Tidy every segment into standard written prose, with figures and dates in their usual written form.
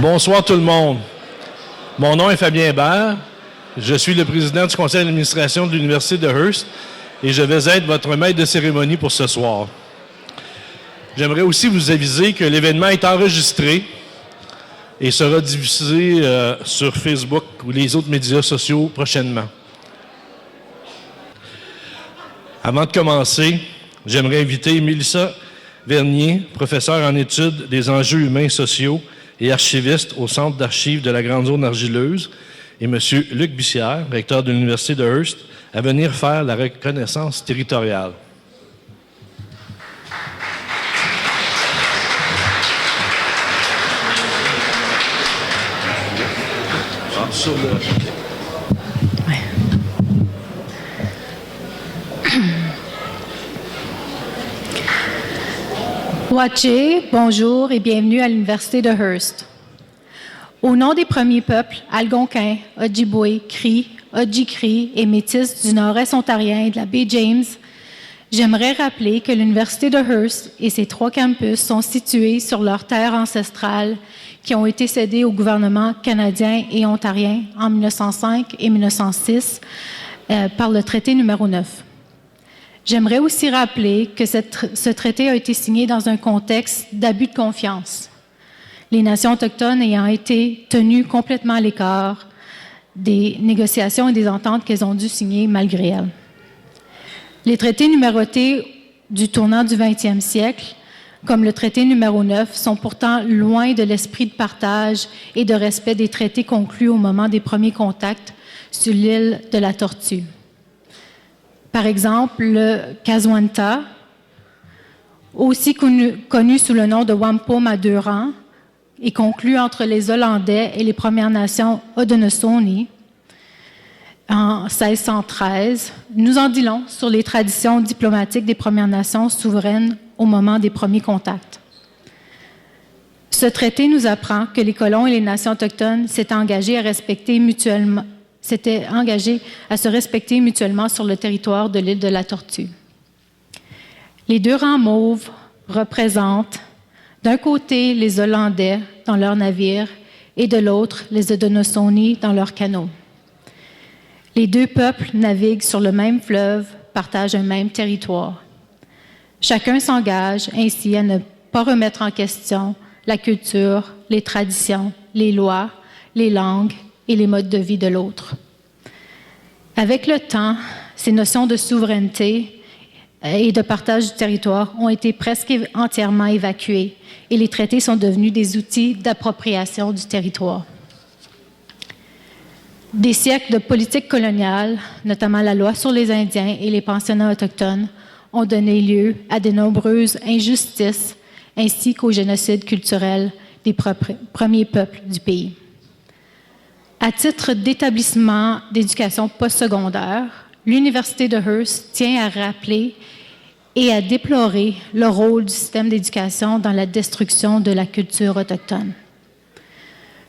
Bonsoir tout le monde. Mon nom est Fabien Hébert. Je suis le président du conseil d'administration de l'Université de Hearst et je vais être votre maître de cérémonie pour ce soir. J'aimerais aussi vous aviser que l'événement est enregistré et sera diffusé sur Facebook ou les autres médias sociaux prochainement. Avant de commencer, j'aimerais inviter Mélissa Vernier, professeure en études des enjeux humains et sociaux et archiviste au Centre d'archives de la Grande Zone argileuse, et M. Luc Bussière, recteur de l'Université de Hearst, à venir faire la reconnaissance territoriale. Ouaché, bonjour et bienvenue à l'Université de Hearst. Au nom des premiers peuples algonquins, Ojibwe, Cri, Oji-Cri et Métis du nord-est ontarien et de la baie James, j'aimerais rappeler que l'Université de Hearst et ses 3 campus sont situés sur leurs terres ancestrales qui ont été cédées au gouvernement canadien et ontarien en 1905 et 1906 par le traité numéro 9. J'aimerais aussi rappeler que ce traité a été signé dans un contexte d'abus de confiance, les nations autochtones ayant été tenues complètement à l'écart des négociations et des ententes qu'elles ont dû signer malgré elles. Les traités numérotés du tournant du 20e siècle, comme le traité numéro 9, sont pourtant loin de l'esprit de partage et de respect des traités conclus au moment des premiers contacts sur l'île de la Tortue. Par exemple, le Kaswanta, aussi connu sous le nom de Wampum à 2 rangs, est conclu entre les Hollandais et les Premières Nations Haudenosaunee en 1613, nous en dit long sur les traditions diplomatiques des Premières Nations souveraines au moment des premiers contacts. Ce traité nous apprend que les colons et les nations autochtones s'étaient engagés à se respecter mutuellement sur le territoire de l'île de la Tortue. Les 2 rangs mauves représentent d'un côté les Hollandais dans leurs navires et de l'autre les Haudenosaunee dans leurs canots. Les 2 peuples naviguent sur le même fleuve, partagent un même territoire. Chacun s'engage ainsi à ne pas remettre en question la culture, les traditions, les lois, les langues et les modes de vie de l'autre. Avec le temps, ces notions de souveraineté et de partage du territoire ont été presque entièrement évacuées et les traités sont devenus des outils d'appropriation du territoire. Des siècles de politique coloniale, notamment la loi sur les Indiens et les pensionnats autochtones, ont donné lieu à de nombreuses injustices ainsi qu'au génocide culturel des premiers peuples du pays. À titre d'établissement d'éducation postsecondaire, l'Université de Hearst tient à rappeler et à déplorer le rôle du système d'éducation dans la destruction de la culture autochtone.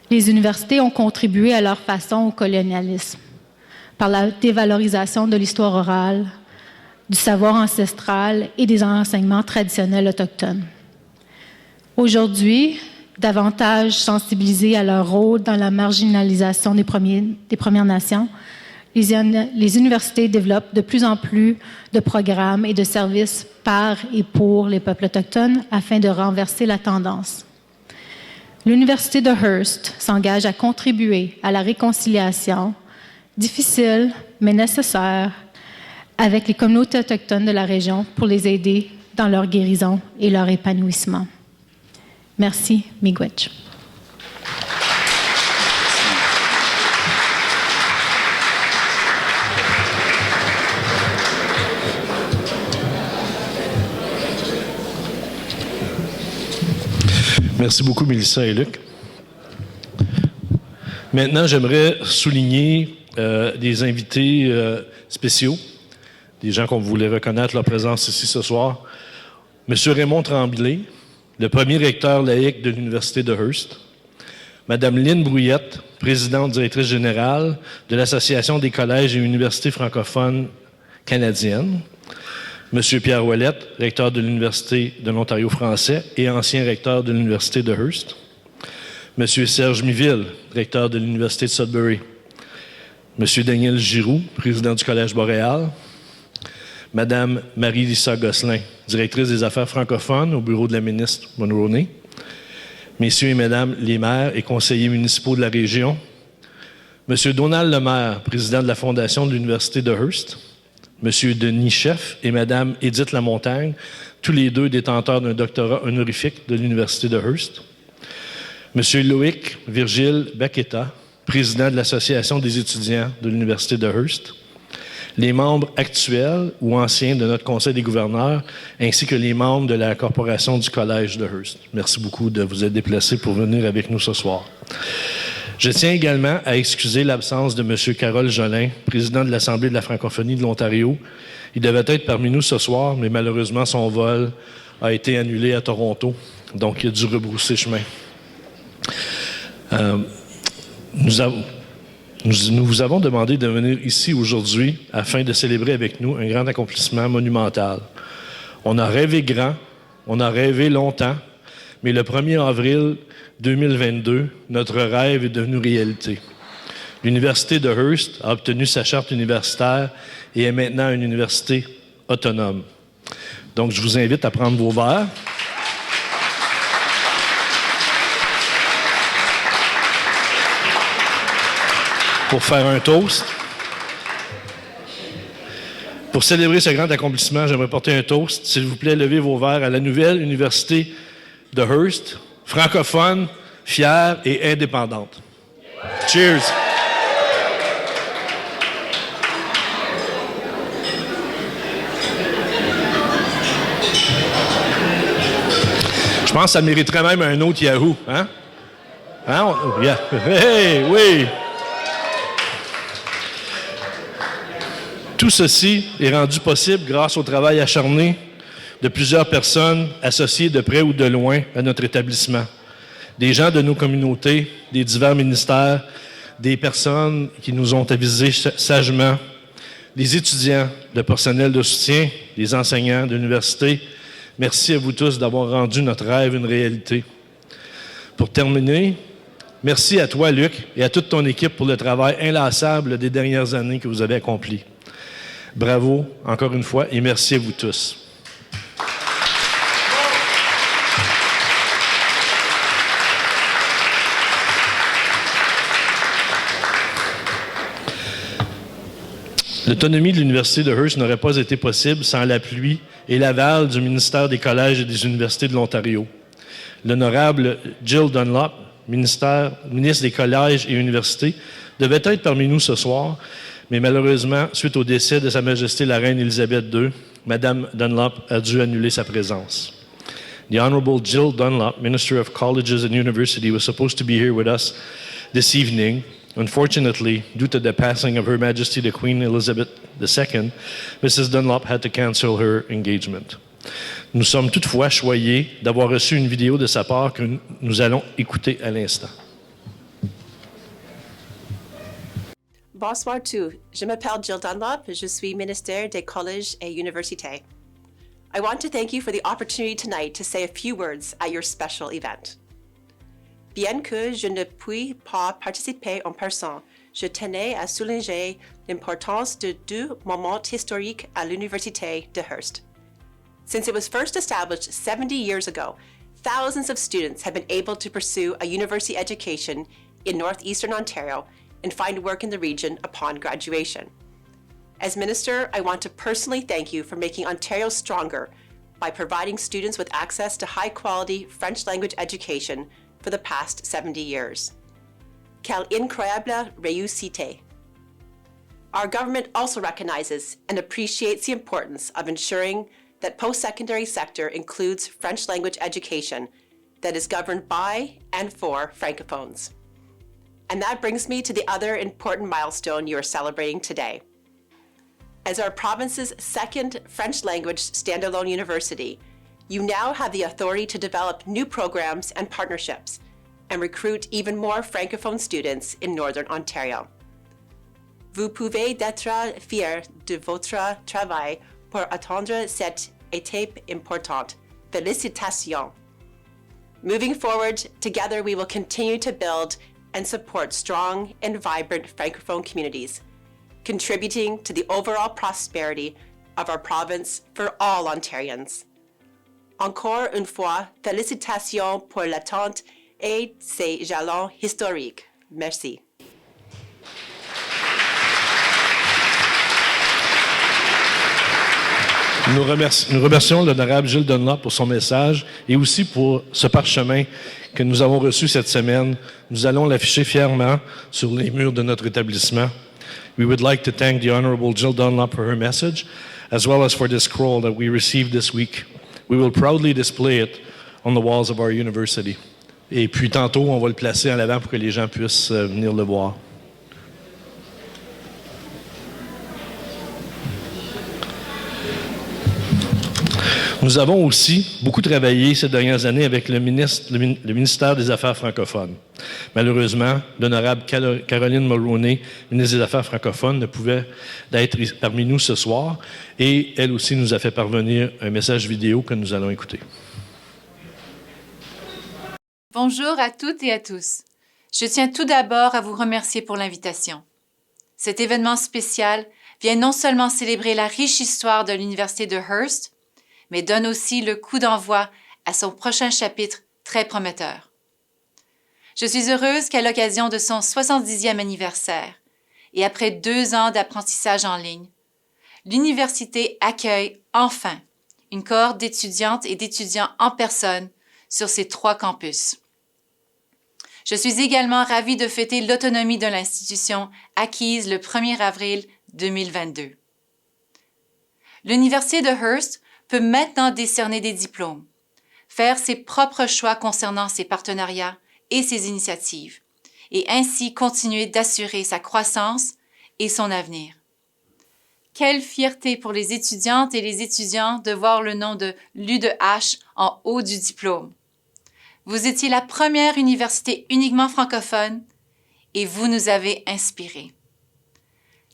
Les universités ont contribué à leur façon au colonialisme, par la dévalorisation de l'histoire orale, du savoir ancestral et des enseignements traditionnels autochtones. Aujourd'hui, davantage sensibilisés à leur rôle dans la marginalisation des Premières Nations, les universités développent de plus en plus de programmes et de services par et pour les peuples autochtones afin de renverser la tendance. L'Université de Hearst s'engage à contribuer à la réconciliation, difficile mais nécessaire, avec les communautés autochtones de la région pour les aider dans leur guérison et leur épanouissement. Merci, miigwech. Merci beaucoup, Mélissa et Luc. Maintenant, j'aimerais souligner des invités spéciaux, des gens qu'on voulait reconnaître leur présence ici ce soir. Monsieur Raymond Tremblay, le premier recteur laïque de l'Université de Hearst. Madame Lynne Brouillette, présidente directrice générale de l'Association des collèges et universités francophones canadiennes. Monsieur Pierre Ouellette, recteur de l'Université de l'Ontario français et ancien recteur de l'Université de Hearst. M. Serge Miville, recteur de l'Université de Sudbury. M. Daniel Giroux, président du Collège Boréal. Mme Marie-Lisa Gosselin, directrice des affaires francophones au bureau de la ministre Mulroney. Messieurs et Mesdames les maires et conseillers municipaux de la région. M. Donald Lemaire, président de la Fondation de l'Université de Hearst. M. Denis Chef et Mme Édith Lamontagne, tous les deux détenteurs d'un doctorat honorifique de l'Université de Hearst. M. Loïc Virgile Baqueta, président de l'Association des étudiants de l'Université de Hearst. Les membres actuels ou anciens de notre Conseil des gouverneurs, ainsi que les membres de la Corporation du Collège de Hearst. Merci beaucoup de vous être déplacés pour venir avec nous ce soir. Je tiens également à excuser l'absence de M. Carole Jolin, président de l'Assemblée de la francophonie de l'Ontario. Il devait être parmi nous ce soir, mais malheureusement, son vol a été annulé à Toronto, donc il a dû rebrousser chemin. Nous vous avons demandé de venir ici aujourd'hui afin de célébrer avec nous un grand accomplissement monumental. On a rêvé grand, on a rêvé longtemps, mais le 1er avril 2022, notre rêve est devenu réalité. L'Université de Hearst a obtenu sa charte universitaire et est maintenant une université autonome. Donc, je vous invite à prendre vos verres. Pour faire un toast. Pour célébrer ce grand accomplissement, j'aimerais porter un toast. S'il vous plaît, levez vos verres à la nouvelle Université de Hearst, francophone, fière et indépendante. Cheers! Je pense que ça mériterait même un autre Yahoo, hein? Hein? Yeah. Hey, oui! Tout ceci est rendu possible grâce au travail acharné de plusieurs personnes associées de près ou de loin à notre établissement. Des gens de nos communautés, des divers ministères, des personnes qui nous ont avisés sagement, les étudiants, le personnel de soutien, les enseignants de l'université. Merci à vous tous d'avoir rendu notre rêve une réalité. Pour terminer, merci à toi, Luc, et à toute ton équipe pour le travail inlassable des dernières années que vous avez accompli. Bravo, encore une fois, et merci à vous tous. L'autonomie de l'Université de Hearst n'aurait pas été possible sans l'appui et l'aval du ministère des Collèges et des Universités de l'Ontario. L'honorable Jill Dunlop, ministre des Collèges et Universités, devait être parmi nous ce soir, mais malheureusement, suite au décès de Sa Majesté la Reine Élisabeth II, Mme Dunlop a dû annuler sa présence. The Honorable Jill Dunlop, Minister of Colleges and University, was supposed to be here with us this evening. Unfortunately, due to the passing of Her Majesty the Queen Elizabeth II, Mrs. Dunlop had to cancel her engagement. Nous sommes toutefois choyés d'avoir reçu une vidéo de sa part que nous allons écouter à l'instant. Bonsoir tous. Je m'appelle Jill Dunlop. Je suis ministère des collèges et universités. I want to thank you for the opportunity tonight to say a few words at your special event. Bien que je ne puis pas participer en personne, je tenais à souligner l'importance de deux moments historiques à l'Université de Hearst. Since it was first established 70 years ago, thousands of students have been able to pursue a university education in northeastern Ontario and find work in the region upon graduation. As Minister, I want to personally thank you for making Ontario stronger by providing students with access to high-quality French language education for the past 70 years. Quelle incroyable réussite! Our government also recognizes and appreciates the importance of ensuring that post-secondary sector includes French language education that is governed by and for Francophones. And that brings me to the other important milestone you are celebrating today. As our province's second French language standalone university, you now have the authority to develop new programs and partnerships and recruit even more Francophone students in Northern Ontario. Vous pouvez être fiers de votre travail pour atteindre cette étape importante. Félicitations! Moving forward, together we will continue to build and support strong and vibrant Francophone communities, contributing to the overall prosperity of our province for all Ontarians. Encore une fois, félicitations pour l'attente et ces jalons historiques. Merci. Nous remercions l'honorable Gilles Dunlop pour son message et aussi pour ce parchemin que nous avons reçu cette semaine. Nous allons l'afficher fièrement sur les murs de notre établissement. We would like to thank the Honorable Jill Dunlop for her message, as well as for this scroll that we received this week. We will proudly display it on the walls of our university. Et puis tantôt, on va le placer en avant pour que les gens puissent venir le voir. Nous avons aussi beaucoup travaillé ces dernières années avec le ministère des Affaires francophones. Malheureusement, l'honorable Caroline Mulroney, ministre des Affaires francophones, ne pouvait être parmi nous ce soir et elle aussi nous a fait parvenir un message vidéo que nous allons écouter. Bonjour à toutes et à tous. Je tiens tout d'abord à vous remercier pour l'invitation. Cet événement spécial vient non seulement célébrer la riche histoire de l'Université de Hearst, mais donne aussi le coup d'envoi à son prochain chapitre très prometteur. Je suis heureuse qu'à l'occasion de son 70e anniversaire et après 2 ans d'apprentissage en ligne, l'université accueille enfin une cohorte d'étudiantes et d'étudiants en personne sur ses 3 campus. Je suis également ravie de fêter l'autonomie de l'institution acquise le 1er avril 2022. L'Université de Hearst peut maintenant décerner des diplômes, faire ses propres choix concernant ses partenariats et ses initiatives, et ainsi continuer d'assurer sa croissance et son avenir. Quelle fierté pour les étudiantes et les étudiants de voir le nom de l'U2H en haut du diplôme. Vous étiez la première université uniquement francophone et vous nous avez inspirés.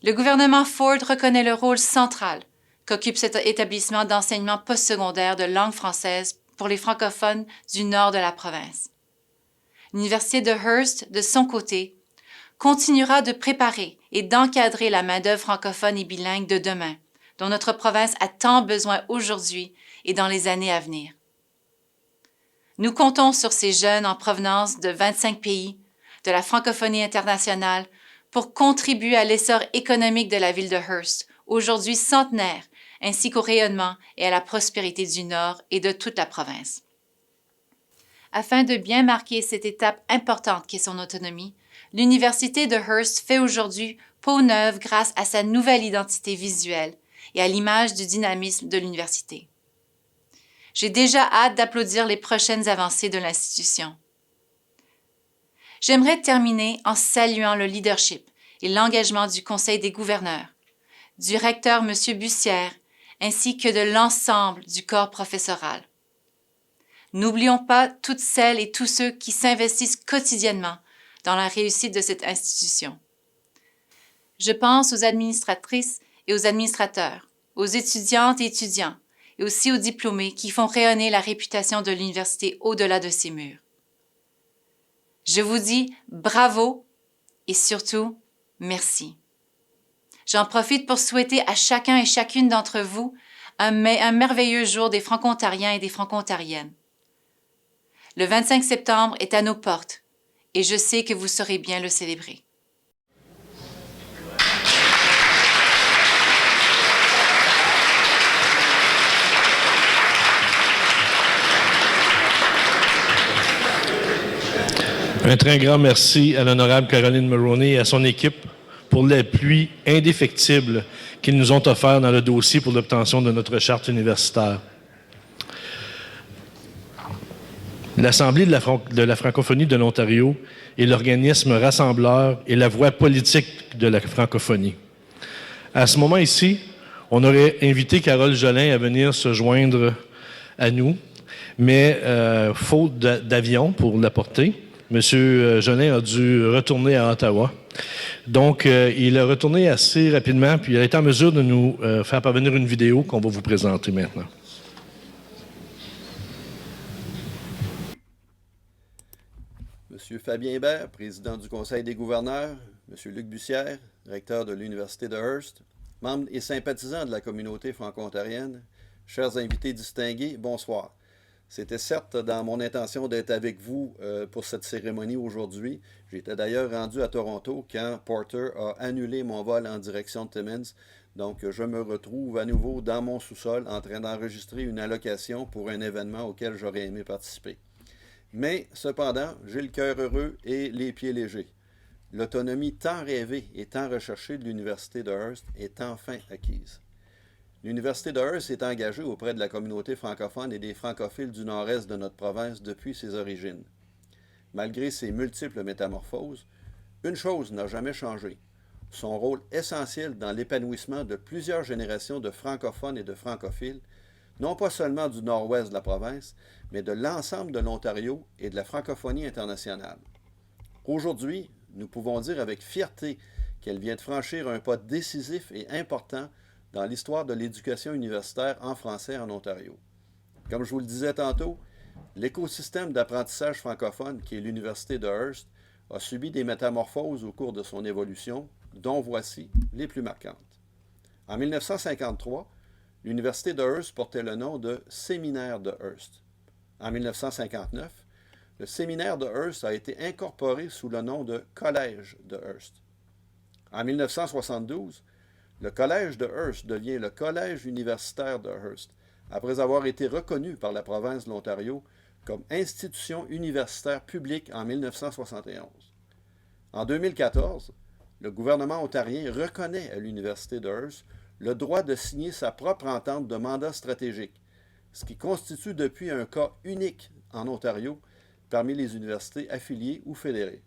Le gouvernement Ford reconnaît le rôle central qu'occupe cet établissement d'enseignement postsecondaire de langue française pour les francophones du nord de la province. L'Université de Hearst, de son côté, continuera de préparer et d'encadrer la main-d'œuvre francophone et bilingue de demain, dont notre province a tant besoin aujourd'hui et dans les années à venir. Nous comptons sur ces jeunes en provenance de 25 pays, de la francophonie internationale, pour contribuer à l'essor économique de la ville de Hearst, aujourd'hui centenaire, ainsi qu'au rayonnement et à la prospérité du Nord et de toute la province. Afin de bien marquer cette étape importante qu'est son autonomie, l'Université de Hearst fait aujourd'hui peau neuve grâce à sa nouvelle identité visuelle et à l'image du dynamisme de l'université. J'ai déjà hâte d'applaudir les prochaines avancées de l'institution. J'aimerais terminer en saluant le leadership et l'engagement du Conseil des gouverneurs, du recteur M. Bussière, ainsi que de l'ensemble du corps professoral. N'oublions pas toutes celles et tous ceux qui s'investissent quotidiennement dans la réussite de cette institution. Je pense aux administratrices et aux administrateurs, aux étudiantes et étudiants, et aussi aux diplômés qui font rayonner la réputation de l'université au-delà de ses murs. Je vous dis bravo et surtout merci. J'en profite pour souhaiter à chacun et chacune d'entre vous un merveilleux jour des Franco-Ontariens et des Franco-Ontariennes. Le 25 septembre est à nos portes et je sais que vous saurez bien le célébrer. Un très grand merci à l'honorable Caroline Mulroney et à son équipe pour l'appui indéfectible qu'ils nous ont offert dans le dossier pour l'obtention de notre charte universitaire. L'Assemblée de la francophonie de l'Ontario est l'organisme rassembleur et la voix politique de la francophonie. À ce moment ici, on aurait invité Carole Jolin à venir se joindre à nous, mais faute d'avion pour l'apporter, M. Jolin a dû retourner à Ottawa. Donc, il est retourné assez rapidement, puis il a été en mesure de nous faire parvenir une vidéo qu'on va vous présenter maintenant. Monsieur Fabien Hébert, président du Conseil des gouverneurs, Monsieur Luc Bussière, recteur de l'Université de Hearst, membres et sympathisants de la communauté franco-ontarienne, chers invités distingués, bonsoir. C'était certes dans mon intention d'être avec vous pour cette cérémonie aujourd'hui. J'étais d'ailleurs rendu à Toronto quand Porter a annulé mon vol en direction de Timmins. Donc, je me retrouve à nouveau dans mon sous-sol en train d'enregistrer une allocation pour un événement auquel j'aurais aimé participer. Mais, cependant, j'ai le cœur heureux et les pieds légers. L'autonomie tant rêvée et tant recherchée de l'Université de Hearst est enfin acquise. L'Université de Hearst est engagée auprès de la communauté francophone et des francophiles du nord-est de notre province depuis ses origines. Malgré ses multiples métamorphoses, une chose n'a jamais changé: son rôle essentiel dans l'épanouissement de plusieurs générations de francophones et de francophiles, non pas seulement du nord-ouest de la province, mais de l'ensemble de l'Ontario et de la francophonie internationale. Aujourd'hui, nous pouvons dire avec fierté qu'elle vient de franchir un pas décisif et important dans l'histoire de l'éducation universitaire en français en Ontario. Comme je vous le disais tantôt, l'écosystème d'apprentissage francophone qui est l'Université de Hearst a subi des métamorphoses au cours de son évolution, dont voici les plus marquantes. En 1953, l'Université de Hearst portait le nom de Séminaire de Hearst. En 1959, le Séminaire de Hearst a été incorporé sous le nom de Collège de Hearst. En 1972, le Collège de Hearst devient le Collège universitaire de Hearst, après avoir été reconnu par la province de l'Ontario comme institution universitaire publique en 1971. En 2014, le gouvernement ontarien reconnaît à l'Université de Hearst le droit de signer sa propre entente de mandat stratégique, ce qui constitue depuis un cas unique en Ontario parmi les universités affiliées ou fédérées.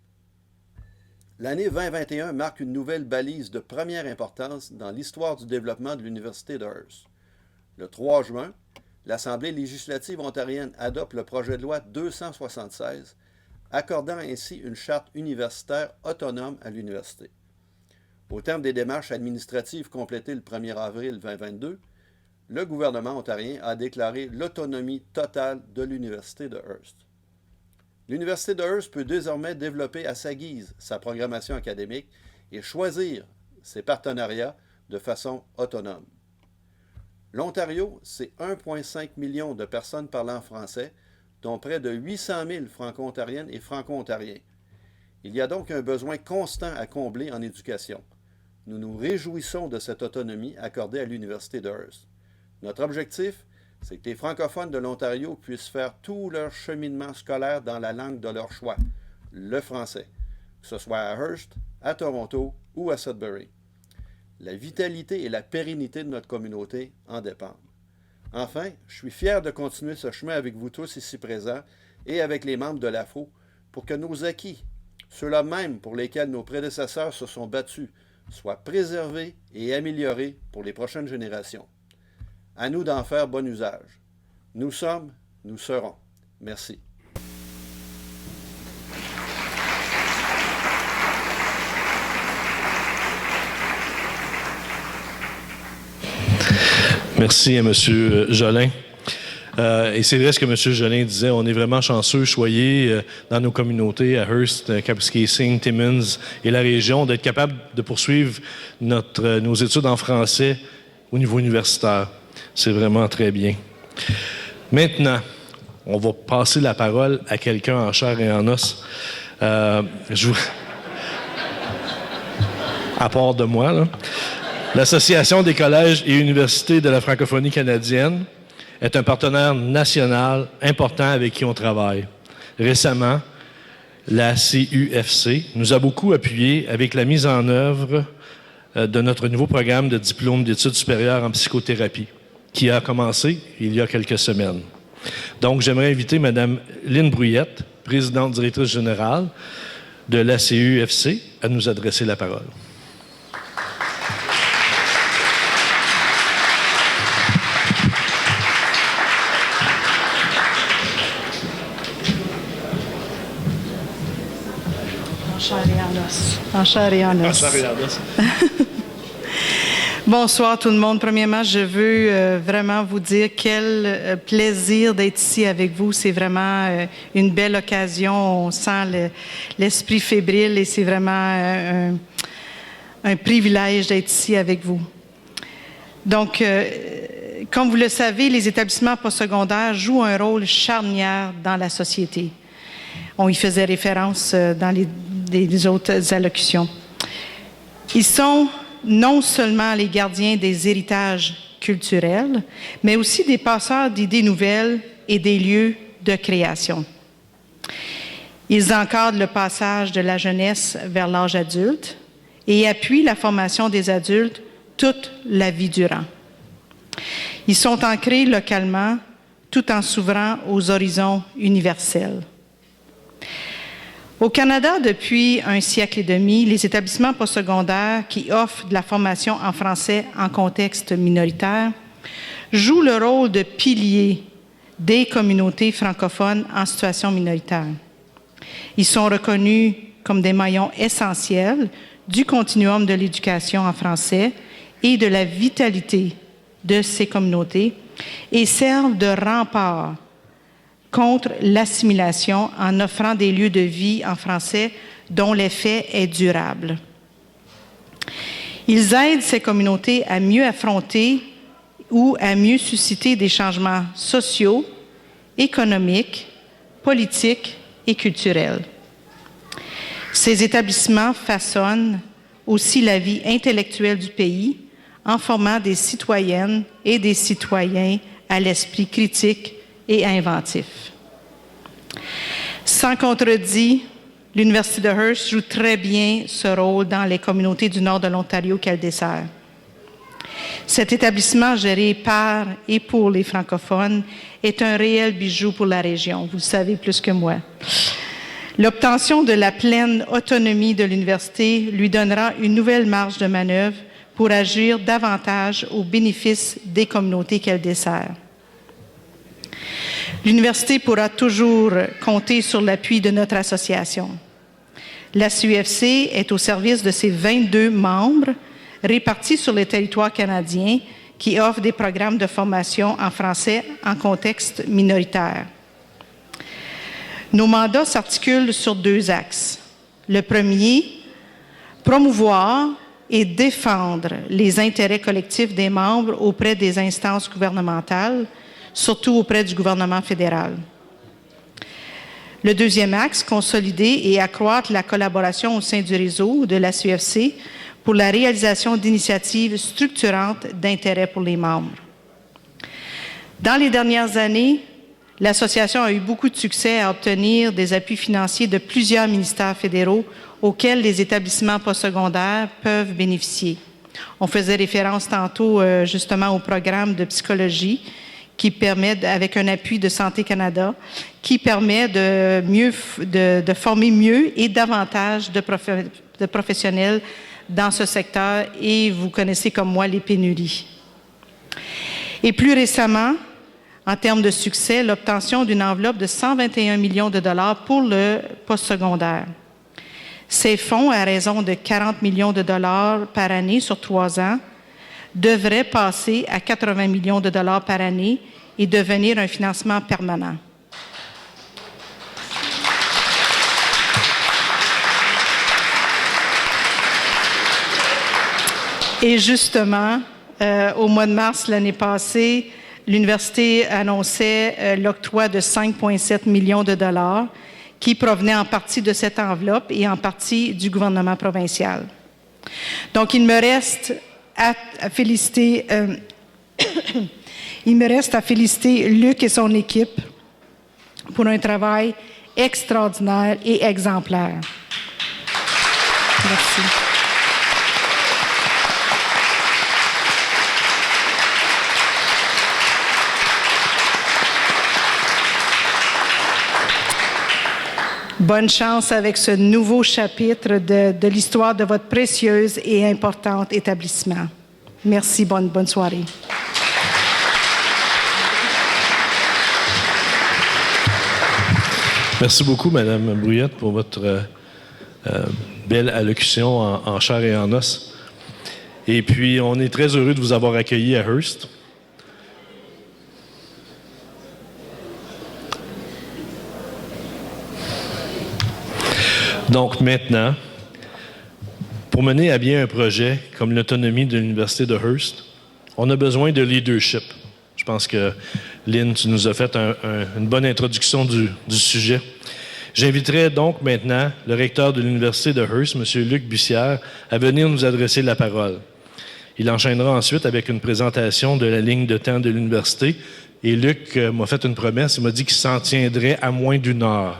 L'année 2021 marque une nouvelle balise de première importance dans l'histoire du développement de l'Université de Hearst. Le 3 juin, l'Assemblée législative ontarienne adopte le projet de loi 276, accordant ainsi une charte universitaire autonome à l'université. Au terme des démarches administratives complétées le 1er avril 2022, le gouvernement ontarien a déclaré l'autonomie totale de l'Université de Hearst. L'Université de Hearst peut désormais développer à sa guise sa programmation académique et choisir ses partenariats de façon autonome. L'Ontario, c'est 1,5 million de personnes parlant français, dont près de 800 000 franco-ontariennes et franco-ontariens. Il y a donc un besoin constant à combler en éducation. Nous nous réjouissons de cette autonomie accordée à l'Université de Hearst. Notre objectif, c'est que les francophones de l'Ontario puissent faire tout leur cheminement scolaire dans la langue de leur choix, le français, que ce soit à Hearst, à Toronto ou à Sudbury. La vitalité et la pérennité de notre communauté en dépendent. Enfin, je suis fier de continuer ce chemin avec vous tous ici présents et avec les membres de l'AFO pour que nos acquis, ceux-là même pour lesquels nos prédécesseurs se sont battus, soient préservés et améliorés pour les prochaines générations. À nous d'en faire bon usage. Nous sommes, nous serons. Merci. Merci à M. Jolin. Et c'est vrai ce que M. Jolin disait, on est vraiment chanceux, choyés dans nos communautés, à Hearst, Kapuskasing, Timmins et la région, d'être capables de poursuivre nos études en français au niveau universitaire. C'est vraiment très bien. Maintenant, on va passer la parole à quelqu'un en chair et en os. À part de moi, là. L'Association des collèges et universités de la francophonie canadienne est un partenaire national important avec qui on travaille. Récemment, la CUFC nous a beaucoup appuyés avec la mise en œuvre de notre nouveau programme de diplôme d'études supérieures en psychothérapie, qui a commencé il y a quelques semaines. Donc, j'aimerais inviter Mme Lynne Brouillette, présidente directrice générale de la CUFC, à nous adresser la parole. En chair et en os. Bonsoir tout le monde. Premièrement, je veux vraiment vous dire quel plaisir d'être ici avec vous. C'est vraiment une belle occasion. On sent l'esprit fébrile et c'est vraiment un privilège d'être ici avec vous. Donc, comme vous le savez, les établissements postsecondaires jouent un rôle charnière dans la société. On y faisait référence dans les autres allocutions. Ils sont non seulement les gardiens des héritages culturels, mais aussi des passeurs d'idées nouvelles et des lieux de création. Ils encadrent le passage de la jeunesse vers l'âge adulte et appuient la formation des adultes toute la vie durant. Ils sont ancrés localement tout en s'ouvrant aux horizons universels. Au Canada, depuis un siècle et demi, les établissements postsecondaires qui offrent de la formation en français en contexte minoritaire jouent le rôle de pilier des communautés francophones en situation minoritaire. Ils sont reconnus comme des maillons essentiels du continuum de l'éducation en français et de la vitalité de ces communautés et servent de rempart contre l'assimilation en offrant des lieux de vie en français dont l'effet est durable. Ils aident ces communautés à mieux affronter ou à mieux susciter des changements sociaux, économiques, politiques et culturels. Ces établissements façonnent aussi la vie intellectuelle du pays en formant des citoyennes et des citoyens à l'esprit critique et inventif. Sans contredit, l'Université de Hearst joue très bien ce rôle dans les communautés du nord de l'Ontario qu'elle dessert. Cet établissement géré par et pour les francophones est un réel bijou pour la région, vous le savez plus que moi. L'obtention de la pleine autonomie de l'université lui donnera une nouvelle marge de manœuvre pour agir davantage au bénéfice des communautés qu'elle dessert. L'université pourra toujours compter sur l'appui de notre association. La CUFC est au service de ses 22 membres répartis sur le territoire canadien qui offrent des programmes de formation en français en contexte minoritaire. Nos mandats s'articulent sur 2 axes. Le premier, promouvoir et défendre les intérêts collectifs des membres auprès des instances gouvernementales, surtout auprès du gouvernement fédéral. Le deuxième axe, consolider et accroître la collaboration au sein du réseau de la CUFC pour la réalisation d'initiatives structurantes d'intérêt pour les membres. Dans les dernières années, l'association a eu beaucoup de succès à obtenir des appuis financiers de plusieurs ministères fédéraux auxquels les établissements postsecondaires peuvent bénéficier. On faisait référence tantôt justement au programme de psychologie qui permet, avec un appui de Santé Canada, qui permet de former mieux et davantage de professionnels dans ce secteur et vous connaissez comme moi les pénuries. Et plus récemment, en termes de succès, l'obtention d'une enveloppe de 121 millions de dollars pour le postsecondaire. Ces fonds, à raison de 40 millions de dollars par année sur 3 ans, devraient passer à 80 millions de dollars par année et devenir un financement permanent. Et justement, au mois de mars l'année passée, l'université annonçait l'octroi de 5,7 millions de dollars qui provenaient en partie de cette enveloppe et en partie du gouvernement provincial. Donc, il me reste à féliciter Luc et son équipe pour un travail extraordinaire et exemplaire. Merci. Bonne chance avec ce nouveau chapitre de l'histoire de votre précieuse et importante établissement. Merci, bonne soirée. Merci beaucoup, Mme Brouillette, pour votre belle allocution en chair et en os. Et puis, on est très heureux de vous avoir accueillis à Hearst. Donc maintenant, pour mener à bien un projet comme l'autonomie de l'Université de Hearst, on a besoin de leadership. Je pense que, Lynn, tu nous as fait une bonne introduction du sujet. J'inviterai donc maintenant le recteur de l'Université de Hearst, M. Luc Bussière, à venir nous adresser la parole. Il enchaînera ensuite avec une présentation de la ligne de temps de l'université. Et Luc m'a fait une promesse, il m'a dit qu'il s'en tiendrait à moins d'1 heure.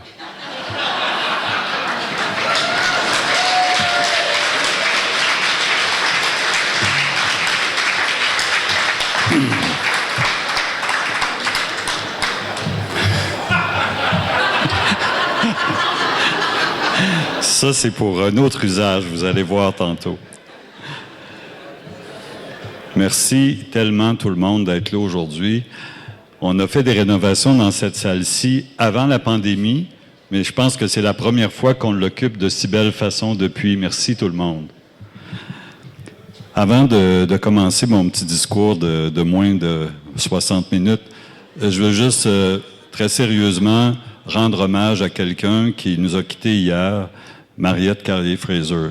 Ça, c'est pour un autre usage, vous allez voir tantôt. Merci tellement tout le monde d'être là aujourd'hui. On a fait des rénovations dans cette salle-ci avant la pandémie, mais je pense que c'est la première fois qu'on l'occupe de si belle façon depuis. Merci tout le monde. Avant de commencer mon petit discours de moins de 60 minutes, je veux juste très sérieusement rendre hommage à quelqu'un qui nous a quittés hier, Mariette Carrier-Fraser.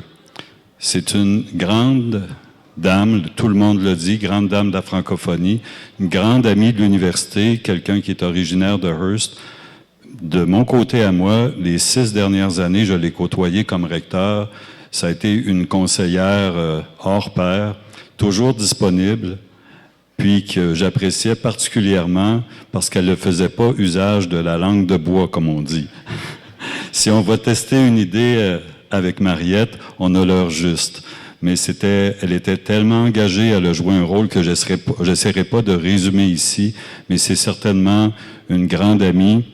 C'est une grande dame, tout le monde le dit, grande dame de la francophonie, une grande amie de l'université, quelqu'un qui est originaire de Hearst. De mon côté à moi, les 6 dernières années, je l'ai côtoyée comme recteur. Ça a été une conseillère hors pair, toujours disponible, puis que j'appréciais particulièrement parce qu'elle ne faisait pas usage de la langue de bois, comme on dit. Si on va tester une idée avec Mariette, on a l'heure juste. Mais elle était tellement engagée, elle a joué un rôle que je n'essaierai pas de résumer ici, mais c'est certainement une grande amie,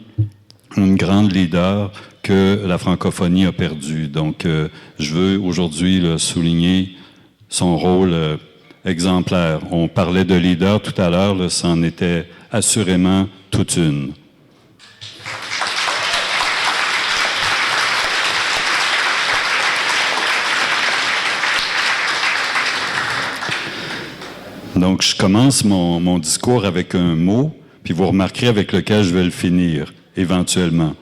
une grande leader que la francophonie a perdue. Donc, je veux aujourd'hui souligner son rôle exemplaire. On parlait de leader tout à l'heure, c'en était assurément toute une. Donc, je commence mon discours avec un mot, puis vous remarquerez avec lequel je vais le finir, éventuellement.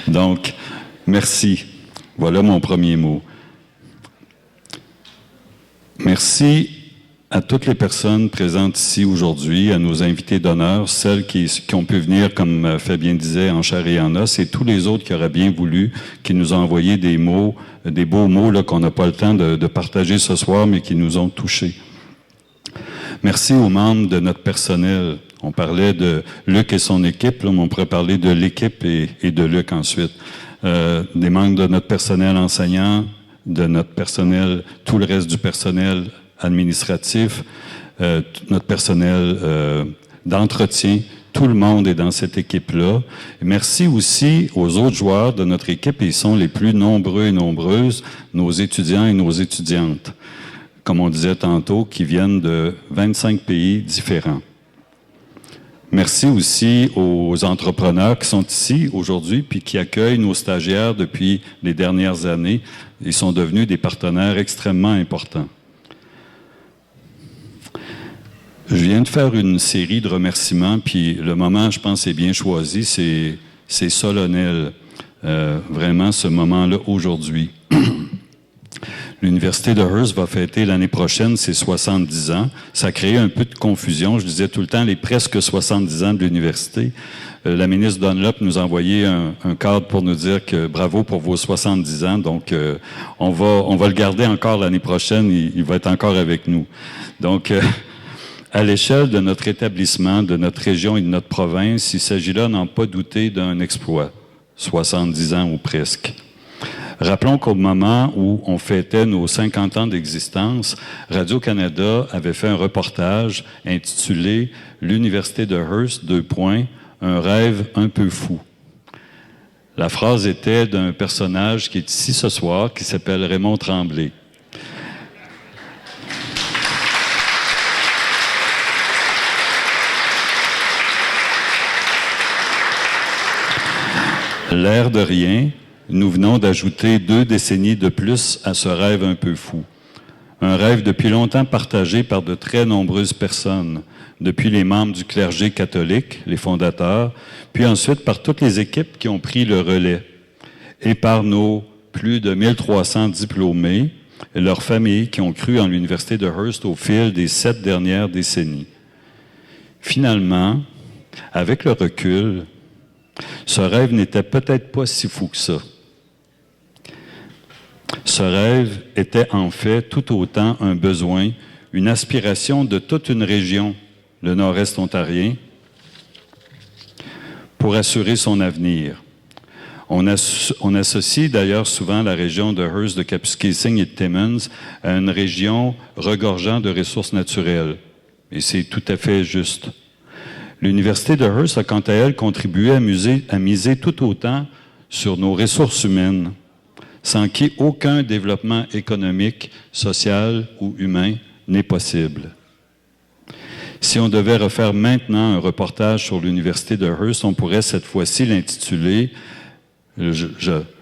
Donc, merci. Voilà mon premier mot. Merci à toutes les personnes présentes ici aujourd'hui, à nos invités d'honneur, celles qui ont pu venir, comme Fabien disait, en chair et en os, et tous les autres qui auraient bien voulu, qui nous ont envoyé des mots, des beaux mots là, qu'on n'a pas le temps de partager ce soir, mais qui nous ont touchés. Merci aux membres de notre personnel. On parlait de Luc et son équipe, là, mais on pourrait parler de l'équipe et de Luc ensuite. Des membres de notre personnel enseignant, de notre personnel, tout le reste du personnel administratif, notre personnel d'entretien, tout le monde est dans cette équipe-là. Merci aussi aux autres joueurs de notre équipe, et ils sont les plus nombreux et nombreuses, nos étudiants et nos étudiantes, comme on disait tantôt, qui viennent de 25 pays différents. Merci aussi aux entrepreneurs qui sont ici aujourd'hui puis qui accueillent nos stagiaires depuis les dernières années. Ils sont devenus des partenaires extrêmement importants. Je viens de faire une série de remerciements, puis le moment, je pense, est bien choisi, c'est solennel, vraiment, ce moment-là, aujourd'hui. L'Université de Hearst va fêter l'année prochaine ses 70 ans. Ça a créé un peu de confusion. Je disais tout le temps les presque 70 ans de l'université. La ministre Dunlop nous a envoyé un cadre pour nous dire que bravo pour vos 70 ans. Donc, on va le garder encore l'année prochaine. Il va être encore avec nous. Donc, à l'échelle de notre établissement, de notre région et de notre province, il s'agit là, n'en pas douter, d'un exploit. 70 ans ou presque. Rappelons qu'au moment où on fêtait nos 50 ans d'existence, Radio-Canada avait fait un reportage intitulé « L'Université de Hearst, : un rêve un peu fou ». La phrase était d'un personnage qui est ici ce soir, qui s'appelle Raymond Tremblay. L'air de rien, nous venons d'ajouter 2 décennies de plus à ce rêve un peu fou. Un rêve depuis longtemps partagé par de très nombreuses personnes, depuis les membres du clergé catholique, les fondateurs, puis ensuite par toutes les équipes qui ont pris le relais, et par nos plus de 1300 diplômés et leurs familles qui ont cru en l'Université de Hearst au fil des 7 dernières décennies. Finalement, avec le recul, ce rêve n'était peut-être pas si fou que ça. Ce rêve était en fait tout autant un besoin, une aspiration de toute une région, le nord-est ontarien, pour assurer son avenir. On associe d'ailleurs souvent la région de Hearst, de Kapuskasing et de Timmins à une région regorgeant de ressources naturelles. Et c'est tout à fait juste. L'Université de Hearst a quant à elle contribué à miser tout autant sur nos ressources humaines, sans qui aucun développement économique, social ou humain n'est possible. Si on devait refaire maintenant un reportage sur l'Université de Hearst, on pourrait cette fois-ci l'intituler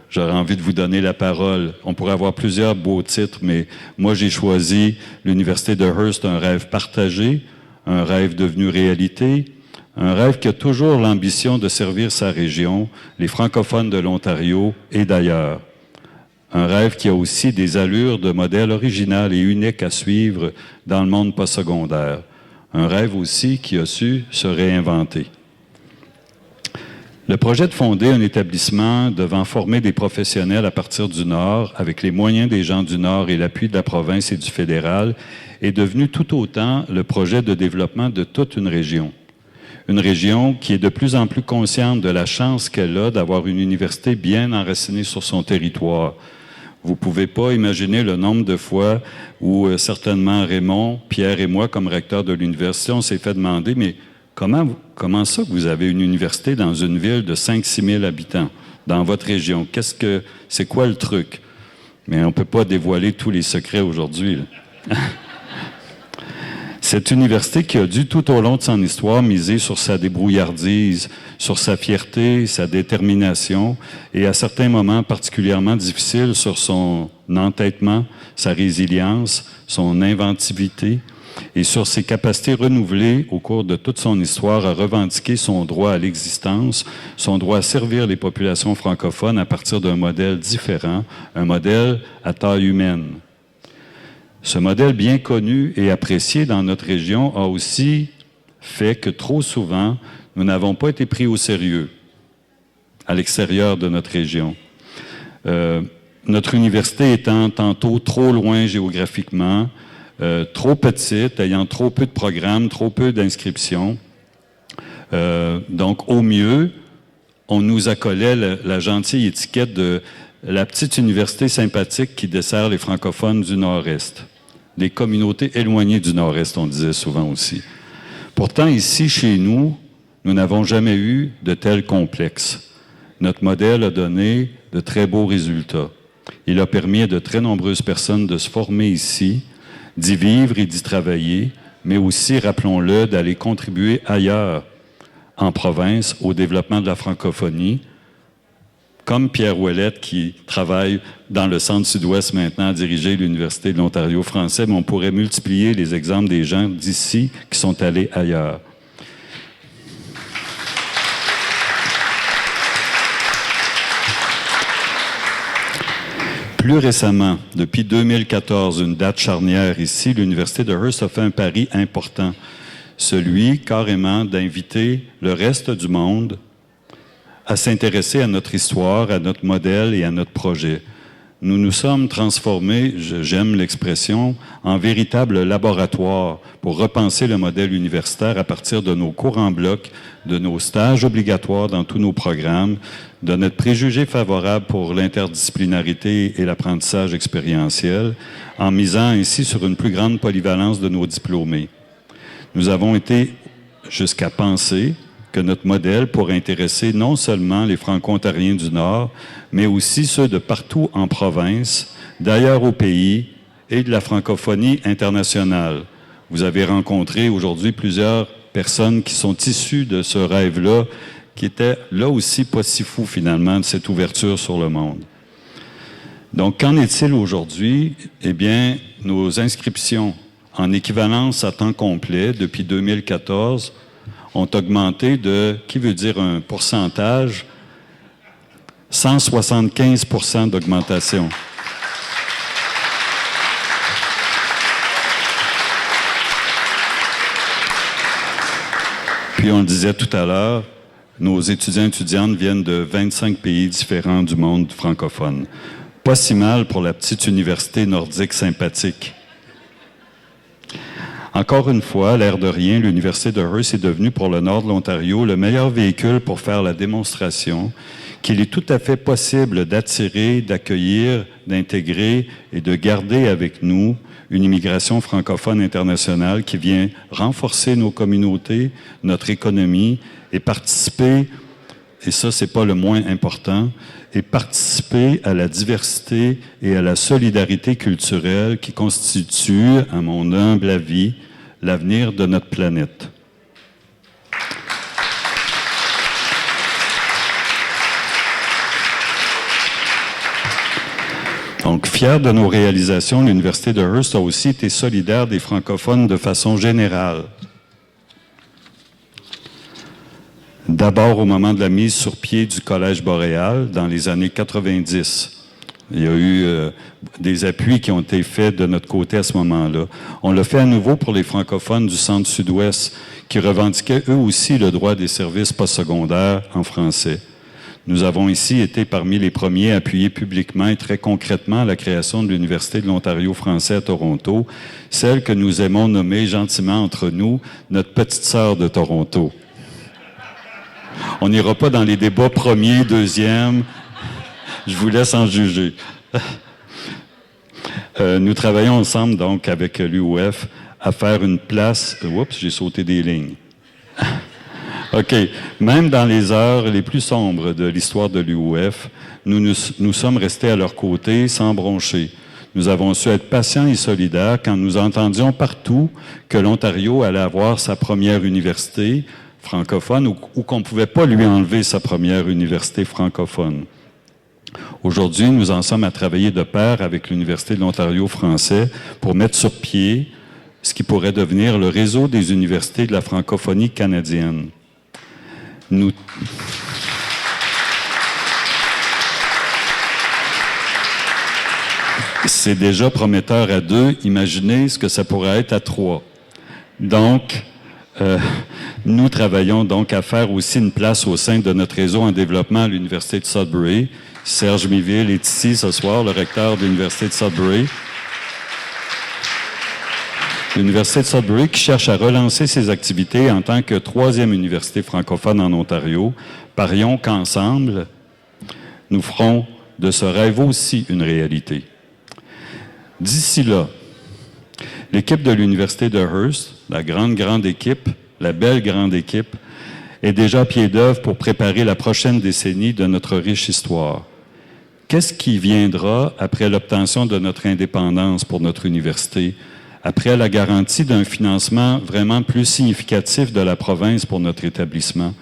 J'aurais envie de vous donner la parole. On pourrait avoir plusieurs beaux titres, mais moi j'ai choisi l'Université de Hearst, un rêve partagé, un rêve devenu réalité, un rêve qui a toujours l'ambition de servir sa région, les francophones de l'Ontario et d'ailleurs. Un rêve qui a aussi des allures de modèle original et unique à suivre dans le monde postsecondaire. Un rêve aussi qui a su se réinventer. Le projet de fonder un établissement devant former des professionnels à partir du Nord, avec les moyens des gens du Nord et l'appui de la province et du fédéral, est devenu tout autant le projet de développement de toute une région. Une région qui est de plus en plus consciente de la chance qu'elle a d'avoir une université bien enracinée sur son territoire. Vous ne pouvez pas imaginer le nombre de fois où certainement Raymond, Pierre et moi, comme recteurs de l'université, on s'est fait demander, mais comment ça que vous avez une université dans une ville de 5-6 000 habitants, dans votre région? C'est quoi le truc? Mais on ne peut pas dévoiler tous les secrets aujourd'hui. Cette université qui a dû tout au long de son histoire miser sur sa débrouillardise, sur sa fierté, sa détermination et à certains moments particulièrement difficiles sur son entêtement, sa résilience, son inventivité et sur ses capacités renouvelées au cours de toute son histoire à revendiquer son droit à l'existence, son droit à servir les populations francophones à partir d'un modèle différent, un modèle à taille humaine. Ce modèle bien connu et apprécié dans notre région a aussi fait que trop souvent, nous n'avons pas été pris au sérieux à l'extérieur de notre région. Notre université étant tantôt trop loin géographiquement, trop petite, ayant trop peu de programmes, trop peu d'inscriptions. Donc, au mieux, on nous accolait la gentille étiquette de la petite université sympathique qui dessert les francophones du Nord-Est. Les communautés éloignées du Nord-Est, on disait souvent aussi. Pourtant, ici, chez nous, nous n'avons jamais eu de tel complexe. Notre modèle a donné de très beaux résultats. Il a permis à de très nombreuses personnes de se former ici, d'y vivre et d'y travailler, mais aussi, rappelons-le, d'aller contribuer ailleurs, en province, au développement de la francophonie, comme Pierre Ouellette, qui travaille dans le centre sud-ouest maintenant à diriger l'Université de l'Ontario français, mais on pourrait multiplier les exemples des gens d'ici qui sont allés ailleurs. Plus récemment, depuis 2014, une date charnière ici, l'Université de Hearst a fait un pari important, celui carrément d'inviter le reste du monde à s'intéresser à notre histoire, à notre modèle et à notre projet. Nous nous sommes transformés, j'aime l'expression, en véritable laboratoire pour repenser le modèle universitaire à partir de nos cours en bloc, de nos stages obligatoires dans tous nos programmes, de notre préjugé favorable pour l'interdisciplinarité et l'apprentissage expérientiel, en misant ainsi sur une plus grande polyvalence de nos diplômés. Nous avons été jusqu'à penser que notre modèle pourrait intéresser non seulement les Franco-Ontariens du Nord, mais aussi ceux de partout en province, d'ailleurs au pays et de la francophonie internationale. Vous avez rencontré aujourd'hui plusieurs personnes qui sont issues de ce rêve-là, qui était là aussi pas si fou finalement de cette ouverture sur le monde. Donc, qu'en est-il aujourd'hui? Eh bien, nos inscriptions en équivalence à temps complet depuis 2014 ont augmenté de, qui veut dire un pourcentage, 175% d'augmentation. Puis on le disait tout à l'heure, nos étudiants et étudiantes viennent de 25 pays différents du monde francophone. Pas si mal pour la petite université nordique sympathique. Encore une fois, l'air de rien, l'Université de Hearst est devenue pour le nord de l'Ontario le meilleur véhicule pour faire la démonstration qu'il est tout à fait possible d'attirer, d'accueillir, d'intégrer et de garder avec nous une immigration francophone internationale qui vient renforcer nos communautés, notre économie et participer, et ça c'est pas le moins important, et participer à la diversité et à la solidarité culturelle qui constitue, à mon humble avis, l'avenir de notre planète. Donc, fier de nos réalisations, l'Université de Hearst a aussi été solidaire des francophones de façon générale. D'abord au moment de la mise sur pied du Collège boréal dans les années 90. Il y a eu des appuis qui ont été faits de notre côté à ce moment-là. On l'a fait à nouveau pour les francophones du Centre-Sud-Ouest qui revendiquaient eux aussi le droit des services postsecondaires en français. Nous avons ici été parmi les premiers à appuyer publiquement et très concrètement la création de l'Université de l'Ontario français à Toronto, celle que nous aimons nommer gentiment entre nous notre petite sœur de Toronto. On n'ira pas dans les débats premier, deuxième. Je vous laisse en juger. Nous travaillons ensemble, donc, avec l'UOF à faire une place... Oups, j'ai sauté des lignes. OK. Même dans les heures les plus sombres de l'histoire de l'UOF, nous sommes restés à leur côté sans broncher. Nous avons su être patients et solidaires quand nous entendions partout que l'Ontario allait avoir sa première université francophone ou qu'on ne pouvait pas lui enlever sa première université francophone. Aujourd'hui, nous en sommes à travailler de pair avec l'Université de l'Ontario français pour mettre sur pied ce qui pourrait devenir le réseau des universités de la francophonie canadienne. C'est déjà prometteur à 2. Imaginez ce que ça pourrait être à 3. Donc, nous travaillons donc à faire aussi une place au sein de notre réseau en développement à l'Université de Sudbury. Serge Miville est ici ce soir, le recteur de l'Université de Sudbury. L'Université de Sudbury qui cherche à relancer ses activités en tant que 3e université francophone en Ontario. Parions qu'ensemble, nous ferons de ce rêve aussi une réalité. D'ici là, l'équipe de l'Université de Hearst, la grande équipe, la belle grande équipe, est déjà à pied d'œuvre pour préparer la prochaine décennie de notre riche histoire. Qu'est-ce qui viendra après l'obtention de notre indépendance pour notre université, après la garantie d'un financement vraiment plus significatif de la province pour notre établissement,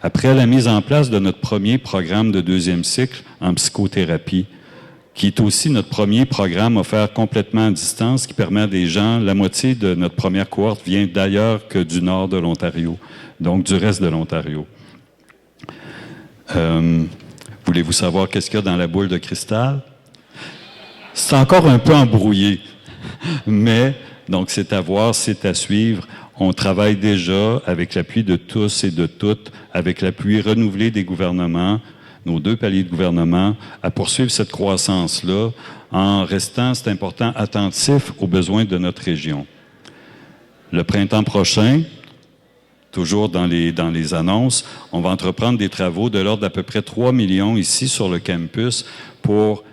après la mise en place de notre premier programme de 2e cycle en psychothérapie, qui est aussi notre premier programme offert complètement à distance, qui permet à des gens, la moitié de notre première cohorte vient d'ailleurs que du nord de l'Ontario, donc du reste de l'Ontario. Voulez-vous savoir qu'est-ce qu'il y a dans la boule de cristal? C'est encore un peu embrouillé, mais donc c'est à voir, c'est à suivre. On travaille déjà avec l'appui de tous et de toutes, avec l'appui renouvelé des gouvernements, nos 2 paliers de gouvernement, à poursuivre cette croissance-là en restant, c'est important, attentif aux besoins de notre région. Le printemps prochain, toujours dans les annonces, on va entreprendre des travaux de l'ordre d'à peu près 3 millions ici sur le campus pour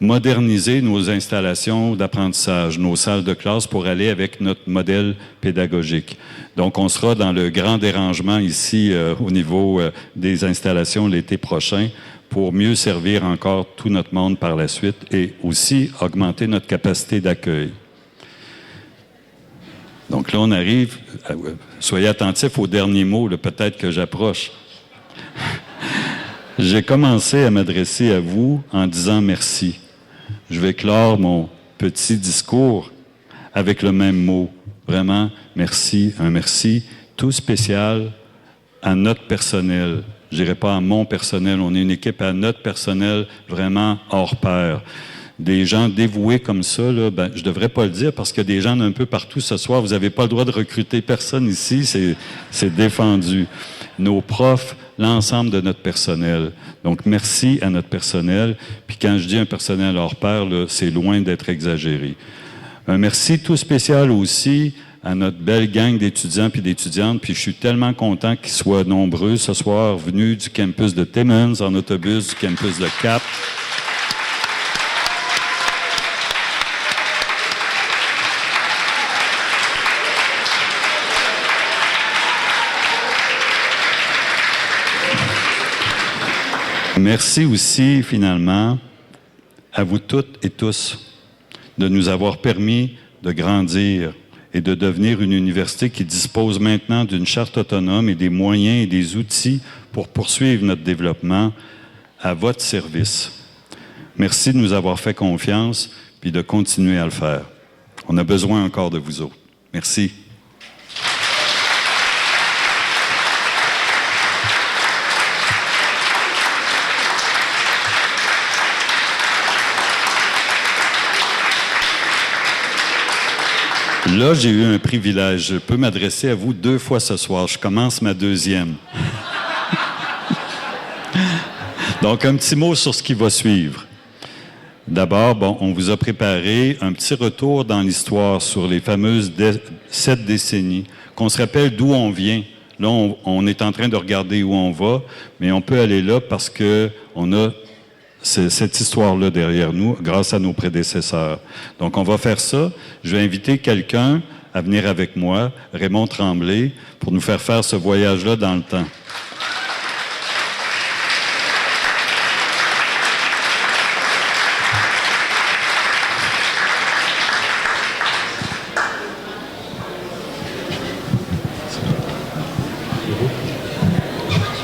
moderniser nos installations d'apprentissage, nos salles de classe pour aller avec notre modèle pédagogique. Donc, on sera dans le grand dérangement ici au niveau des installations l'été prochain pour mieux servir encore tout notre monde par la suite et aussi augmenter notre capacité d'accueil. Donc là, on arrive, soyez attentifs aux derniers mots, peut-être que j'approche. J'ai commencé à m'adresser à vous en disant merci. Je vais clore mon petit discours avec le même mot. Vraiment, merci, un merci tout spécial à notre personnel. Je dirais pas à mon personnel, on est une équipe à notre personnel vraiment hors pair. Des gens dévoués comme ça, là, ben, je devrais pas le dire parce qu'il y a des gens d'un peu partout ce soir. Vous n'avez pas le droit de recruter personne ici, c'est défendu. Nos profs, l'ensemble de notre personnel. Donc, merci à notre personnel. Puis quand je dis un personnel hors pair, là, c'est loin d'être exagéré. Un merci tout spécial aussi à notre belle gang d'étudiants puis d'étudiantes. Puis je suis tellement content qu'ils soient nombreux ce soir, venus du campus de Timmins, en autobus, du campus de Cap. Merci aussi, finalement, à vous toutes et tous de nous avoir permis de grandir et de devenir une université qui dispose maintenant d'une charte autonome et des moyens et des outils pour poursuivre notre développement à votre service. Merci de nous avoir fait confiance puis de continuer à le faire. On a besoin encore de vous autres. Merci. Là, j'ai eu un privilège. Je peux m'adresser à vous 2 fois ce soir. Je commence ma 2e. Donc, un petit mot sur ce qui va suivre. D'abord, bon, on vous a préparé un petit retour dans l'histoire sur les fameuses 7 décennies, qu'on se rappelle d'où on vient. Là, on est en train de regarder où on va, mais on peut aller là parce qu'on a cette histoire-là derrière nous, grâce à nos prédécesseurs. Donc, on va faire ça. Je vais inviter quelqu'un à venir avec moi, Raymond Tremblay, pour nous faire ce voyage-là dans le temps.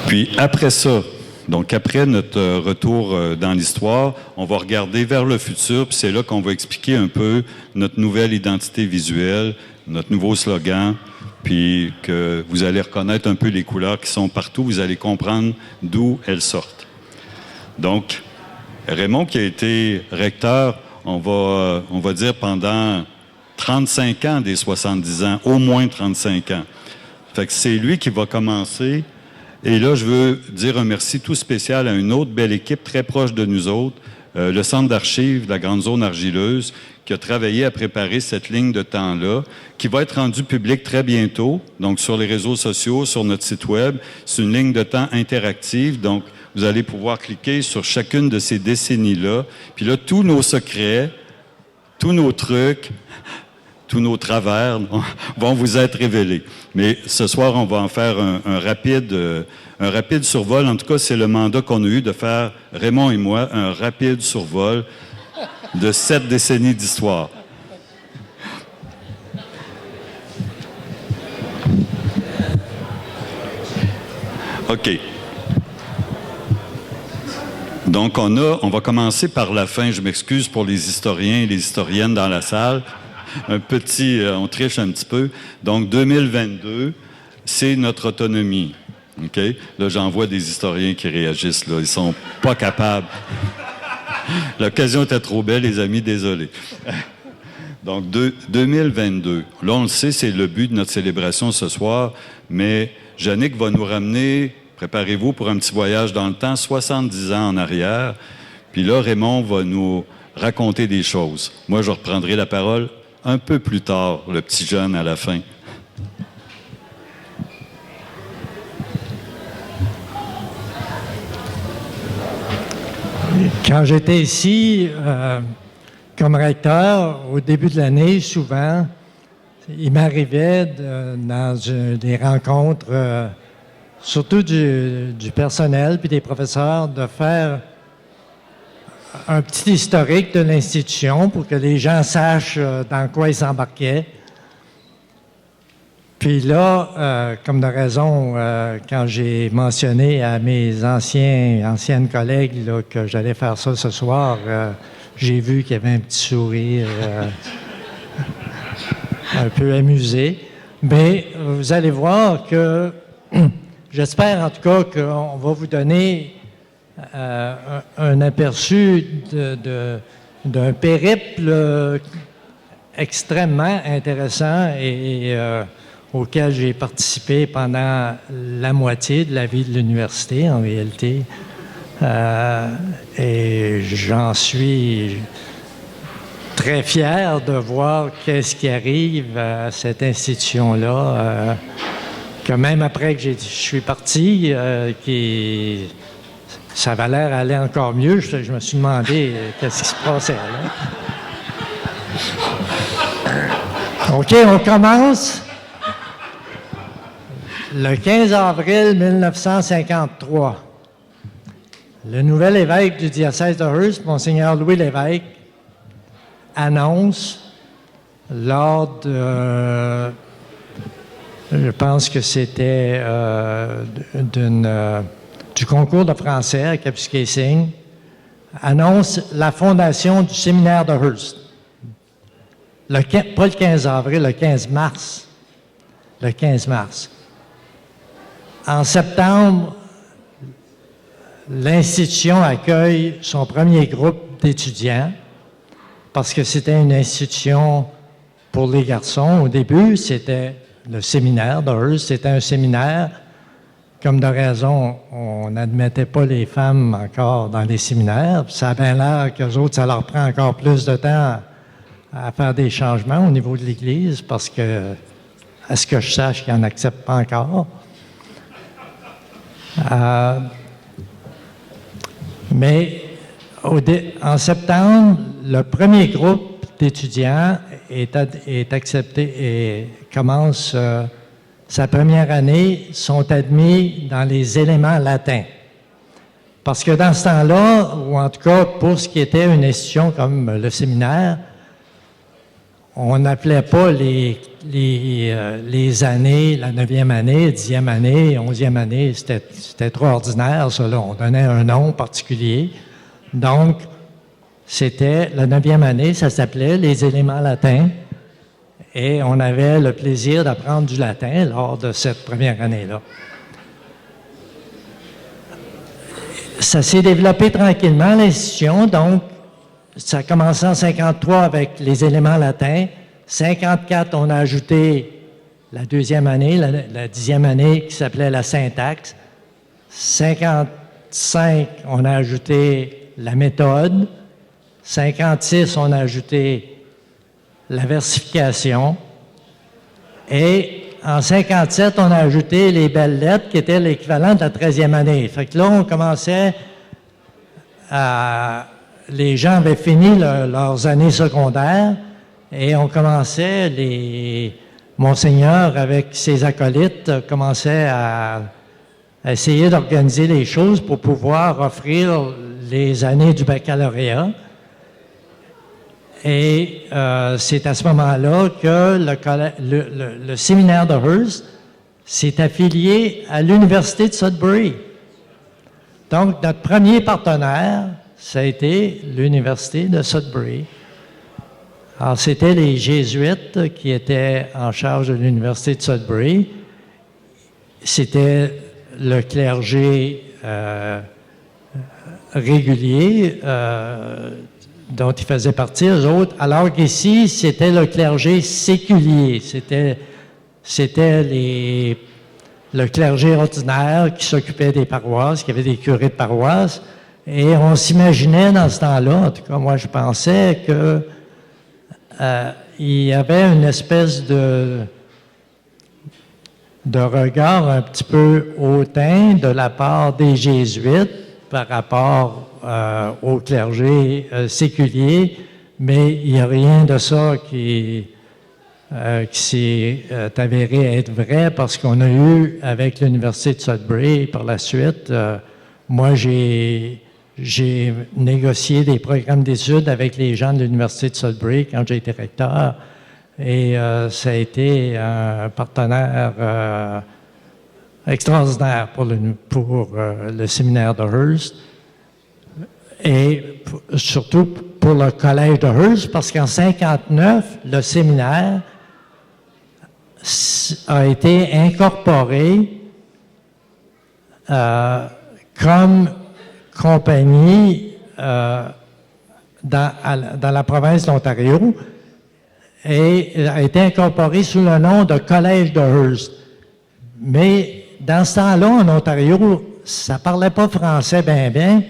Puis, après ça, donc, après notre retour dans l'histoire, on va regarder vers le futur, puis c'est là qu'on va expliquer un peu notre nouvelle identité visuelle, notre nouveau slogan, puis que vous allez reconnaître un peu les couleurs qui sont partout, vous allez comprendre d'où elles sortent. Donc, Raymond, qui a été recteur, on va dire pendant 35 ans des 70 ans, au moins 35 ans. Fait que c'est lui qui va commencer. Et là, je veux dire un merci tout spécial à une autre belle équipe très proche de nous autres, le Centre d'archives de la Grande Zone argileuse, qui a travaillé à préparer cette ligne de temps-là, qui va être rendue publique très bientôt, donc sur les réseaux sociaux, sur notre site Web. C'est une ligne de temps interactive, donc vous allez pouvoir cliquer sur chacune de ces décennies-là. Puis là, tous nos secrets, tous nos trucs, tous nos travers vont vous être révélés. Mais ce soir, on va en faire un rapide survol. En tout cas, c'est le mandat qu'on a eu de faire, Raymond et moi, un rapide survol de 7 décennies d'histoire. OK. Donc, on va commencer par la fin. Je m'excuse pour les historiens et les historiennes dans la salle. On triche un petit peu. Donc, 2022, c'est notre autonomie. OK? Là, j'en vois des historiens qui réagissent, là. Ils sont pas capables. L'occasion était trop belle, les amis, désolé. Donc, 2022. Là, on le sait, c'est le but de notre célébration ce soir, mais Jannick va nous ramener, préparez-vous pour un petit voyage dans le temps, 70 ans en arrière. Puis là, Raymond va nous raconter des choses. Moi, je reprendrai la parole un peu plus tard, le petit jeune à la fin. Quand j'étais ici, comme recteur, au début de l'année, souvent, il m'arrivait dans des rencontres, surtout du personnel puis des professeurs, de faire un petit historique de l'institution pour que les gens sachent dans quoi ils s'embarquaient. Puis là, comme de raison, quand j'ai mentionné à mes anciennes collègues là, que j'allais faire ça ce soir, j'ai vu qu'il y avait un petit sourire un peu amusé. Mais vous allez voir que, j'espère en tout cas qu'on va vous donner un aperçu d'un périple extrêmement intéressant et auquel j'ai participé pendant la moitié de la vie de l'université, en réalité. Et j'en suis très fier de voir qu'est-ce qui arrive à cette institution-là, que même après que je suis parti, ça avait l'air d'aller encore mieux. Je me suis demandé qu'est-ce qui se passait là. OK, on commence. Le 15 avril 1953, le nouvel évêque du diocèse de Hearst, Monseigneur Louis Lévesque, annonce lors de, je pense que c'était du concours de français à Kapuskasing, annonce la fondation du séminaire de Hearst. Pas le 15 avril, le 15 mars. Le 15 mars. En septembre, l'institution accueille son premier groupe d'étudiants parce que c'était une institution pour les garçons. Au début, c'était le séminaire de Hearst. C'était un séminaire, comme de raison, on n'admettait pas les femmes encore dans les séminaires. Ça a bien l'air qu'eux autres, ça leur prend encore plus de temps à faire des changements au niveau de l'Église parce que, à ce que je sache, qu'ils n'en acceptent pas encore. Mais en septembre, le premier groupe d'étudiants est accepté et commence sa première année, sont admis dans les éléments latins. Parce que dans ce temps-là, ou en tout cas pour ce qui était une institution comme le séminaire, on n'appelait pas les années, la 9e année, 10e année, 11e année, c'était trop ordinaire, ça, là. On donnait un nom particulier. Donc, c'était la 9e année, ça s'appelait les éléments latins. Et on avait le plaisir d'apprendre du latin lors de cette première année-là. Ça s'est développé tranquillement, l'institution, donc ça a commencé en 1953 avec les éléments latins. 1954, on a ajouté la 2e année, la 10e année qui s'appelait la syntaxe. 1955, on a ajouté la méthode. 1956, on a ajouté la versification. Et en 1957, on a ajouté les belles lettres qui étaient l'équivalent de la 13e année. Fait que là, on commençait à... Les gens avaient fini leurs années secondaires et on commençait, Monseigneur avec ses acolytes commençaient à essayer d'organiser les choses pour pouvoir offrir les années du baccalauréat. Et c'est à ce moment-là que le séminaire de Hearst s'est affilié à l'Université de Sudbury. Donc, notre premier partenaire, ça a été l'Université de Sudbury. Alors, c'était les Jésuites qui étaient en charge de l'Université de Sudbury. C'était le clergé régulier dont ils faisaient partie, eux autres, alors qu'ici, c'était le clergé séculier. C'était le clergé ordinaire qui s'occupait des paroisses, qui avait des curés de paroisse. Et on s'imaginait dans ce temps-là, en tout cas moi je pensais que il y avait une espèce de regard un petit peu hautain de la part des Jésuites par rapport au clergé séculier, mais il n'y a rien de ça qui s'est avéré être vrai parce qu'on a eu, avec l'Université de Sudbury, par la suite, moi j'ai négocié des programmes d'études avec les gens de l'Université de Sudbury quand j'ai été recteur Et ça a été un partenaire extraordinaire pour le séminaire de Hearst et surtout pour le collège de Hearst, parce qu'en 1959, le séminaire a été incorporé comme compagnie dans la province de l'Ontario et a été incorporé sous le nom de Collège de Hearst. Mais dans ce temps-là, en Ontario, ça ne parlait pas français bien.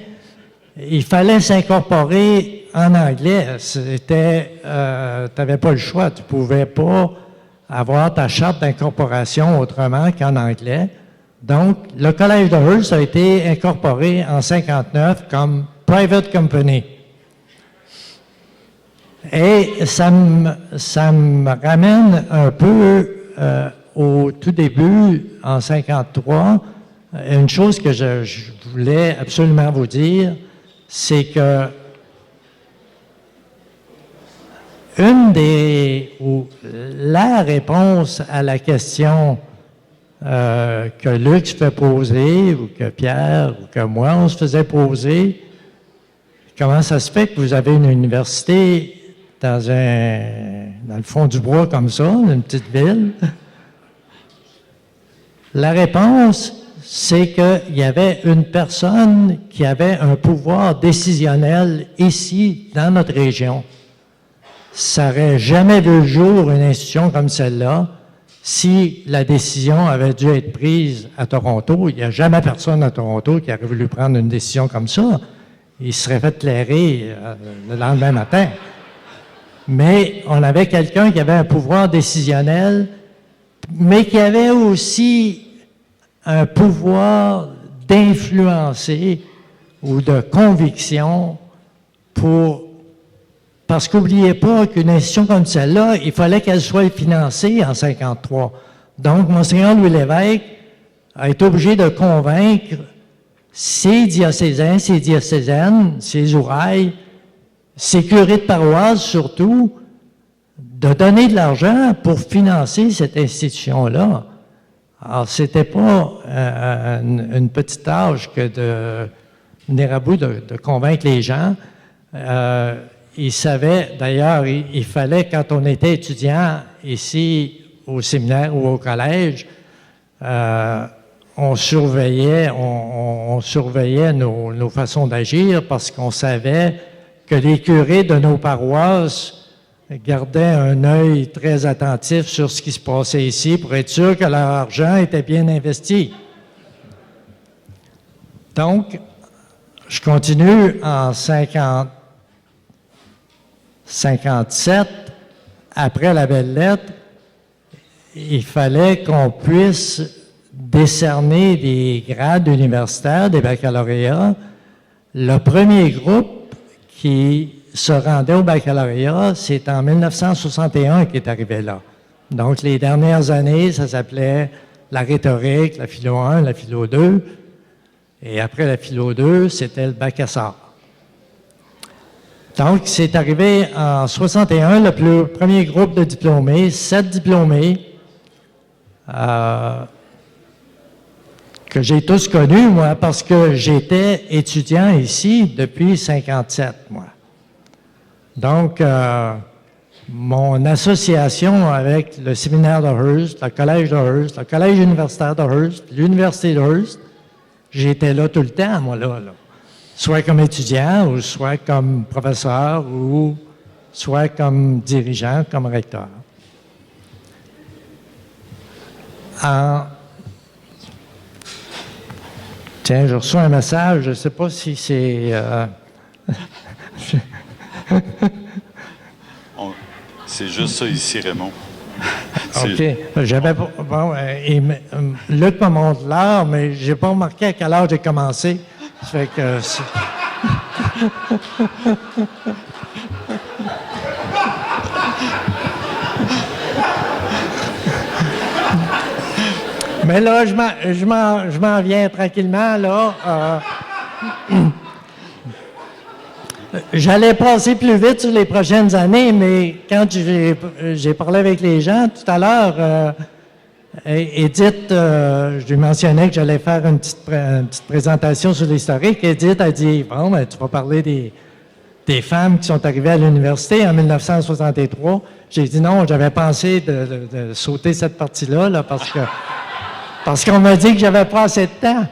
Il fallait s'incorporer en anglais. C'était, tu n'avais pas le choix. Tu ne pouvais pas avoir ta charte d'incorporation autrement qu'en anglais. Donc, le Collège de Hearst a été incorporé en 1959 comme private company. Et ça me ramène un peu au tout début, en 1953. Une chose que je voulais absolument vous dire, c'est que la réponse à la question que Luc se fait poser, ou que Pierre, ou que moi, on se faisait poser, comment ça se fait que vous avez une université dans le fond du bois comme ça, dans une petite ville? La réponse, c'est qu'il y avait une personne qui avait un pouvoir décisionnel ici, dans notre région. Ça n'aurait jamais vu le jour, une institution comme celle-là, si la décision avait dû être prise à Toronto. Il n'y a jamais personne à Toronto qui aurait voulu prendre une décision comme ça. Il serait fait clairer le lendemain matin. Mais on avait quelqu'un qui avait un pouvoir décisionnel, mais qui avait aussi un pouvoir d'influencer ou de conviction parce qu'oubliez pas qu'une institution comme celle-là, il fallait qu'elle soit financée en 1953. Donc, Monseigneur Louis Lévesque a été obligé de convaincre ses diocésains, ses diocésaines, ses ourailles, ses curés de paroisse surtout, de donner de l'argent pour financer cette institution-là. Alors, c'était pas une petite tâche que de venir à bout de convaincre les gens. Il savait, d'ailleurs, il fallait, quand on était étudiant ici au séminaire ou au collège, on surveillait nos façons d'agir parce qu'on savait que les curés de nos paroisses gardaient un œil très attentif sur ce qui se passait ici pour être sûr que leur argent était bien investi. Donc, je continue en 57, après la belle lettre, il fallait qu'on puisse décerner des grades universitaires, des baccalauréats. Le premier groupe qui se rendait au baccalauréat, c'est en 1961 qui est arrivé là. Donc, les dernières années, ça s'appelait la rhétorique, la philo 1, la philo 2. Et après la philo 2, c'était le bac SR. Donc, c'est arrivé en 61, le premier groupe de diplômés, 7 diplômés, que j'ai tous connus, moi, parce que j'étais étudiant ici depuis 57, moi. Donc, mon association avec le séminaire de Hearst, le collège de Hearst, le collège universitaire de Hearst, l'université de Hearst, j'étais là tout le temps, moi, là. Soit comme étudiant, ou soit comme professeur, ou soit comme dirigeant, comme recteur. Tiens, je reçois un message, je ne sais pas si c'est... C'est juste ça ici, Raymond. OK. J'avais pas... Bon, Luc me montre l'heure, mais je n'ai pas remarqué à quelle heure j'ai commencé. Ça fait que... Mais là, je m'en viens tranquillement, là. J'allais passer plus vite sur les prochaines années, mais quand j'ai parlé avec les gens tout à l'heure, Edith, je lui mentionnais que j'allais faire une petite présentation sur l'historique. Edith a dit, bon, ben, tu vas parler des femmes qui sont arrivées à l'université en 1963. J'ai dit non, j'avais pensé de sauter cette partie-là là, parce qu'on m'a dit que j'avais pas assez de temps.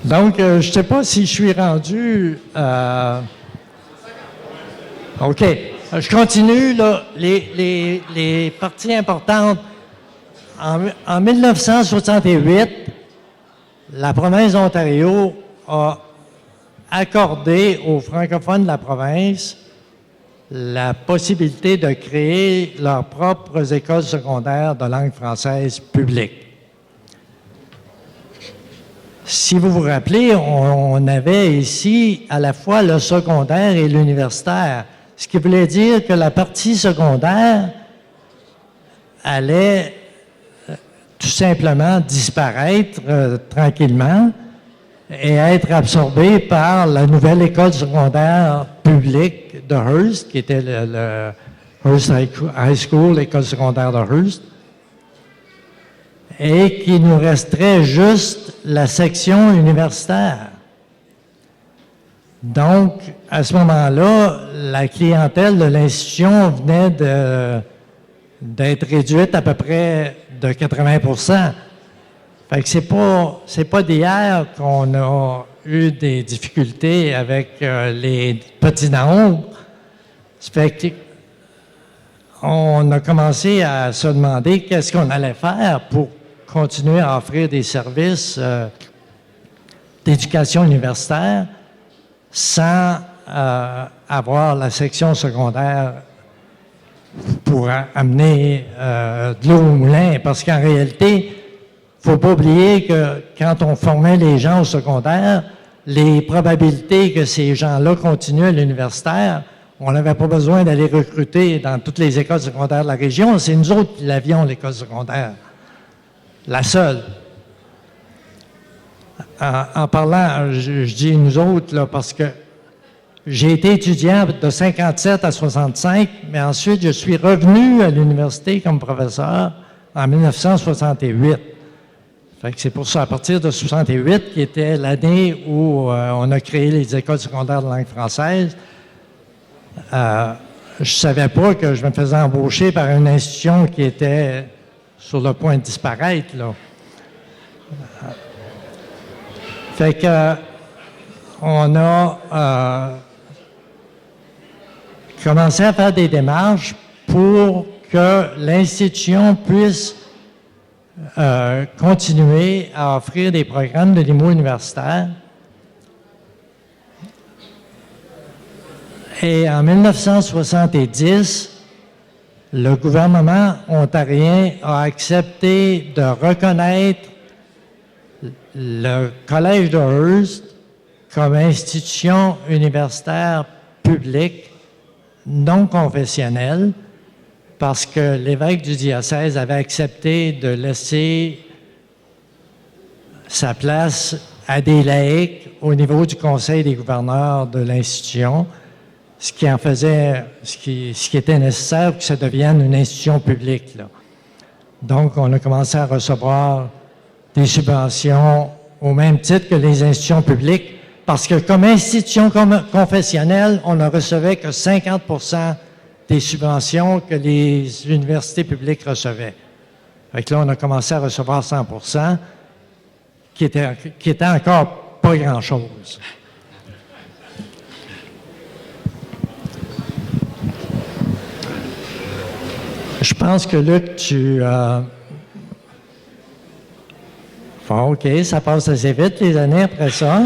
Donc, je ne sais pas si je suis rendu... OK. Je continue, là, les parties importantes. En 1968, la province d'Ontario a accordé aux francophones de la province la possibilité de créer leurs propres écoles secondaires de langue française publique. Si vous vous rappelez, on avait ici à la fois le secondaire et l'universitaire, ce qui voulait dire que la partie secondaire allait tout simplement disparaître tranquillement et être absorbée par la nouvelle école secondaire publique de Hearst, qui était le Hearst High School, l'école secondaire de Hearst, et qu'il nous resterait juste la section universitaire. Donc, à ce moment-là, la clientèle de l'institution venait d'être réduite à peu près de 80%. Fait que c'est pas d'hier qu'on a eu des difficultés avec les petits nombres. Ça fait que on a commencé à se demander qu'est-ce qu'on allait faire pour continuer à offrir des services d'éducation universitaire sans avoir la section secondaire pour amener de l'eau au moulin. Parce qu'en réalité, il ne faut pas oublier que quand on formait les gens au secondaire, les probabilités que ces gens-là continuent à l'universitaire, on n'avait pas besoin d'aller recruter dans toutes les écoles secondaires de la région. C'est nous autres qui l'avions, l'école secondaire. La seule. En parlant, je dis nous autres, là, parce que j'ai été étudiant de 57 à 65, mais ensuite je suis revenu à l'université comme professeur en 1968. Fait que c'est pour ça, à partir de 68, qui était l'année où on a créé les écoles secondaires de langue française, je ne savais pas que je me faisais embaucher par une institution qui était sur le point de disparaître, là. Fait que on a commencé à faire des démarches pour que l'institution puisse continuer à offrir des programmes de l'IMO universitaire. Et en 1970, le gouvernement ontarien a accepté de reconnaître le Collège de Hearst comme institution universitaire publique non confessionnelle parce que l'évêque du diocèse avait accepté de laisser sa place à des laïcs au niveau du conseil des gouverneurs de l'institution, ce qui était nécessaire pour que ça devienne une institution publique, là. Donc, on a commencé à recevoir des subventions au même titre que les institutions publiques, parce que comme institution confessionnelle, on ne recevait que 50% des subventions que les universités publiques recevaient. Fait que là, on a commencé à recevoir 100%, qui était encore pas grand-chose. Je pense que Luc, Bon, OK, ça passe assez vite les années après ça.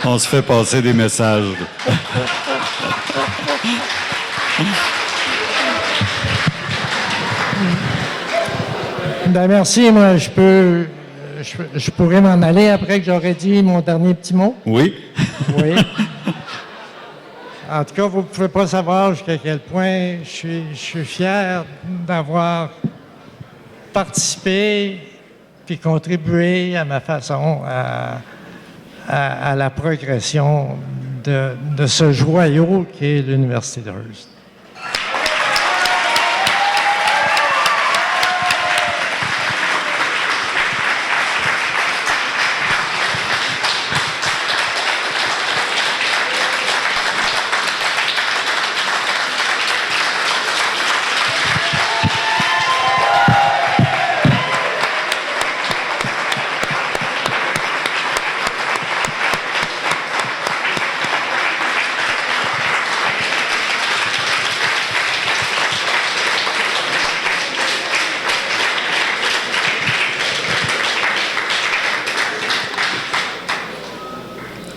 On se fait passer des messages. Ben merci, moi je pourrais m'en aller après que j'aurais dit mon dernier petit mot. Oui. Oui. En tout cas, vous ne pouvez pas savoir jusqu'à quel point je suis fier d'avoir participé puis contribué à ma façon à la progression de ce joyau qu'est l'Université de Hearst.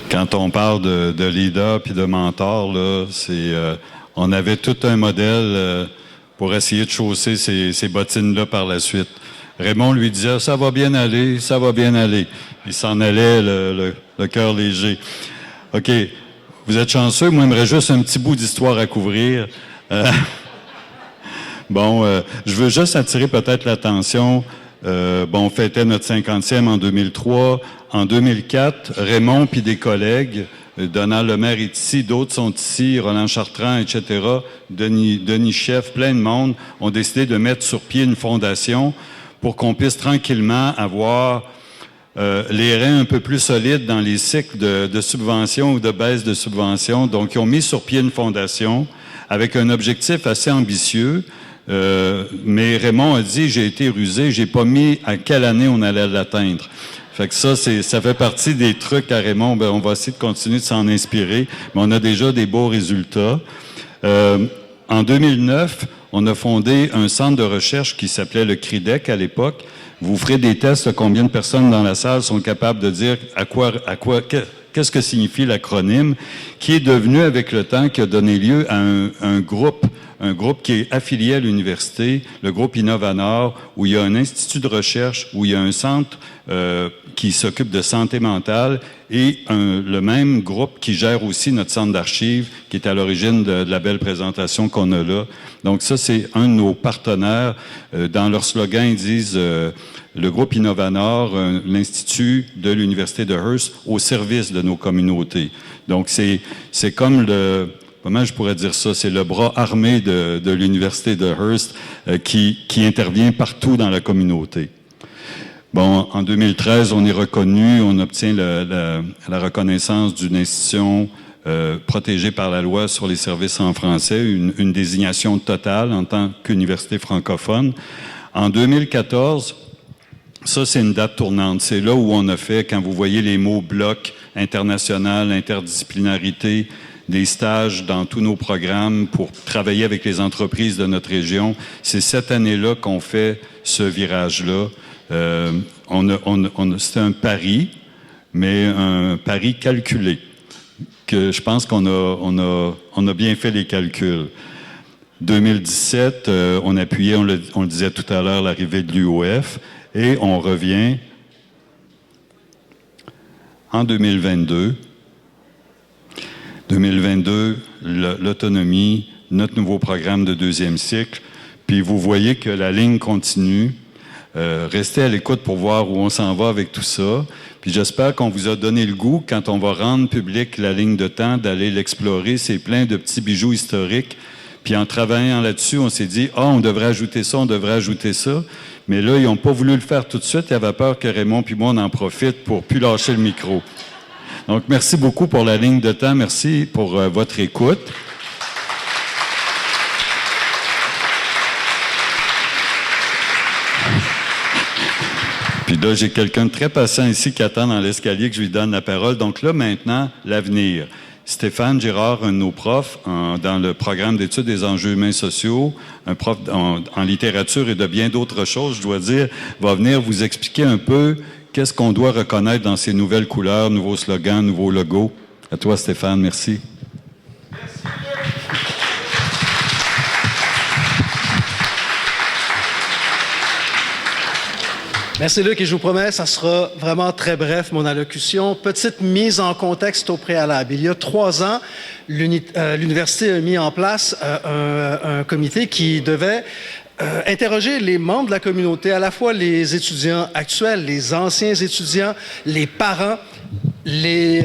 Quand on parle de leader puis de mentor, là, on avait tout un modèle pour essayer de chausser ces bottines-là par la suite. Raymond lui disait « ça va bien aller, ça va bien aller ». Il s'en allait le cœur léger. OK, vous êtes chanceux, moi j'aimerais juste un petit bout d'histoire à couvrir. Je veux juste attirer peut-être l'attention. On fêtait notre 50e en 2003. En 2004, Raymond puis des collègues, Donald Lemaire est ici, d'autres sont ici, Roland Chartrand, etc., Denis Chef, plein de monde, ont décidé de mettre sur pied une fondation pour qu'on puisse tranquillement avoir les reins un peu plus solides dans les cycles de subventions ou de baisse de subventions. Donc, ils ont mis sur pied une fondation avec un objectif assez ambitieux. Mais Raymond a dit, j'ai été rusé, j'ai pas mis à quelle année on allait l'atteindre. Fait que ça fait partie des trucs à Raymond. On va essayer de continuer de s'en inspirer, mais on a déjà des beaux résultats. En 2009, on a fondé un centre de recherche qui s'appelait le CRIDEC à l'époque. Vous ferez des tests, combien de personnes dans la salle sont capables de dire qu'est-ce que signifie l'acronyme, qui est devenu avec le temps, qui a donné lieu à un groupe qui est affilié à l'université, le groupe Innovanor, où il y a un institut de recherche, où il y a un centre qui s'occupe de santé mentale et le même groupe qui gère aussi notre centre d'archives, qui est à l'origine de la belle présentation qu'on a là. Donc ça, c'est un de nos partenaires. Dans leur slogan, ils disent le groupe Innovanor, l'Institut de l'Université de Hearst, au service de nos communautés. Donc c'est comme comment je pourrais dire ça? C'est le bras armé de l'Université de Hearst qui intervient partout dans la communauté. Bon, en 2013, on est reconnu, on obtient la reconnaissance d'une institution protégée par la loi sur les services en français, une désignation totale en tant qu'université francophone. En 2014, ça, c'est une date tournante. C'est là où on a fait, quand vous voyez les mots bloc, international, interdisciplinarité, des stages dans tous nos programmes pour travailler avec les entreprises de notre région. C'est cette année-là qu'on fait ce virage-là. C'était un pari, mais un pari calculé. Que je pense qu'on a bien fait les calculs. 2017, on appuyait, on le disait tout à l'heure, l'arrivée de l'UOF, et on revient en 2022. 2022, l'autonomie, notre nouveau programme de deuxième cycle. Puis vous voyez que la ligne continue. Restez à l'écoute pour voir où on s'en va avec tout ça. Puis j'espère qu'on vous a donné le goût, quand on va rendre public la ligne de temps, d'aller l'explorer. C'est plein de petits bijoux historiques. Puis en travaillant là-dessus, on s'est dit, on devrait ajouter ça, on devrait ajouter ça. Mais là, ils n'ont pas voulu le faire tout de suite. Ils avaient peur que Raymond puis moi, on en profite pour plus lâcher le micro. Donc, merci beaucoup pour la ligne de temps. Merci pour votre écoute. Puis là, j'ai quelqu'un de très patient ici qui attend dans l'escalier que je lui donne la parole. Donc là, maintenant, l'avenir. Stéphane Girard, un de nos profs dans le programme d'études des enjeux humains sociaux, un prof en littérature et de bien d'autres choses, je dois dire, va venir vous expliquer un peu qu'est-ce qu'on doit reconnaître dans ces nouvelles couleurs, nouveaux slogans, nouveaux logos. À toi, Stéphane, merci. Merci Luc, et je vous promets, ça sera vraiment très bref, mon allocution. Petite mise en contexte au préalable. Il y a 3 ans, l'université a mis en place un comité qui devait interroger les membres de la communauté, à la fois les étudiants actuels, les anciens étudiants, les parents, les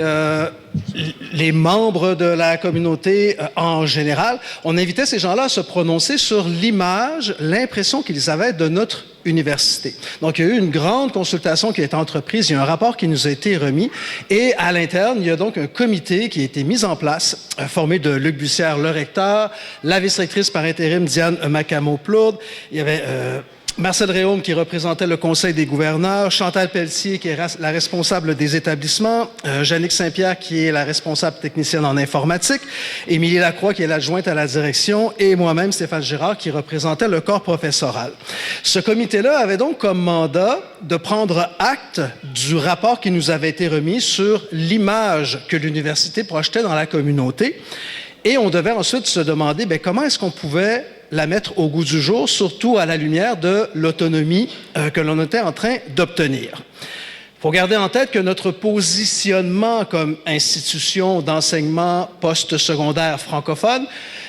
membres de la communauté en général. On invitait ces gens-là à se prononcer sur l'image, l'impression qu'ils avaient de notre université. Donc, il y a eu une grande consultation qui a été entreprise. Il y a un rapport qui nous a été remis. Et à l'interne, il y a donc un comité qui a été mis en place, formé de Luc Bussière, le recteur, la vice-rectrice par intérim Diane Macamo-Plourde. Il y avait Marcel Réaume qui représentait le Conseil des gouverneurs, Chantal Pelletier qui est la responsable des établissements, Jannick Saint-Pierre qui est la responsable technicienne en informatique, Émilie Lacroix qui est l'adjointe à la direction et moi-même, Stéphane Girard, qui représentait le corps professoral. Ce comité-là avait donc comme mandat de prendre acte du rapport qui nous avait été remis sur l'image que l'université projetait dans la communauté. Et on devait ensuite se demander comment est-ce qu'on pouvait la mettre au goût du jour, surtout à la lumière de l'autonomie que l'on était en train d'obtenir. Il faut garder en tête que notre positionnement comme institution d'enseignement post-secondaire francophone,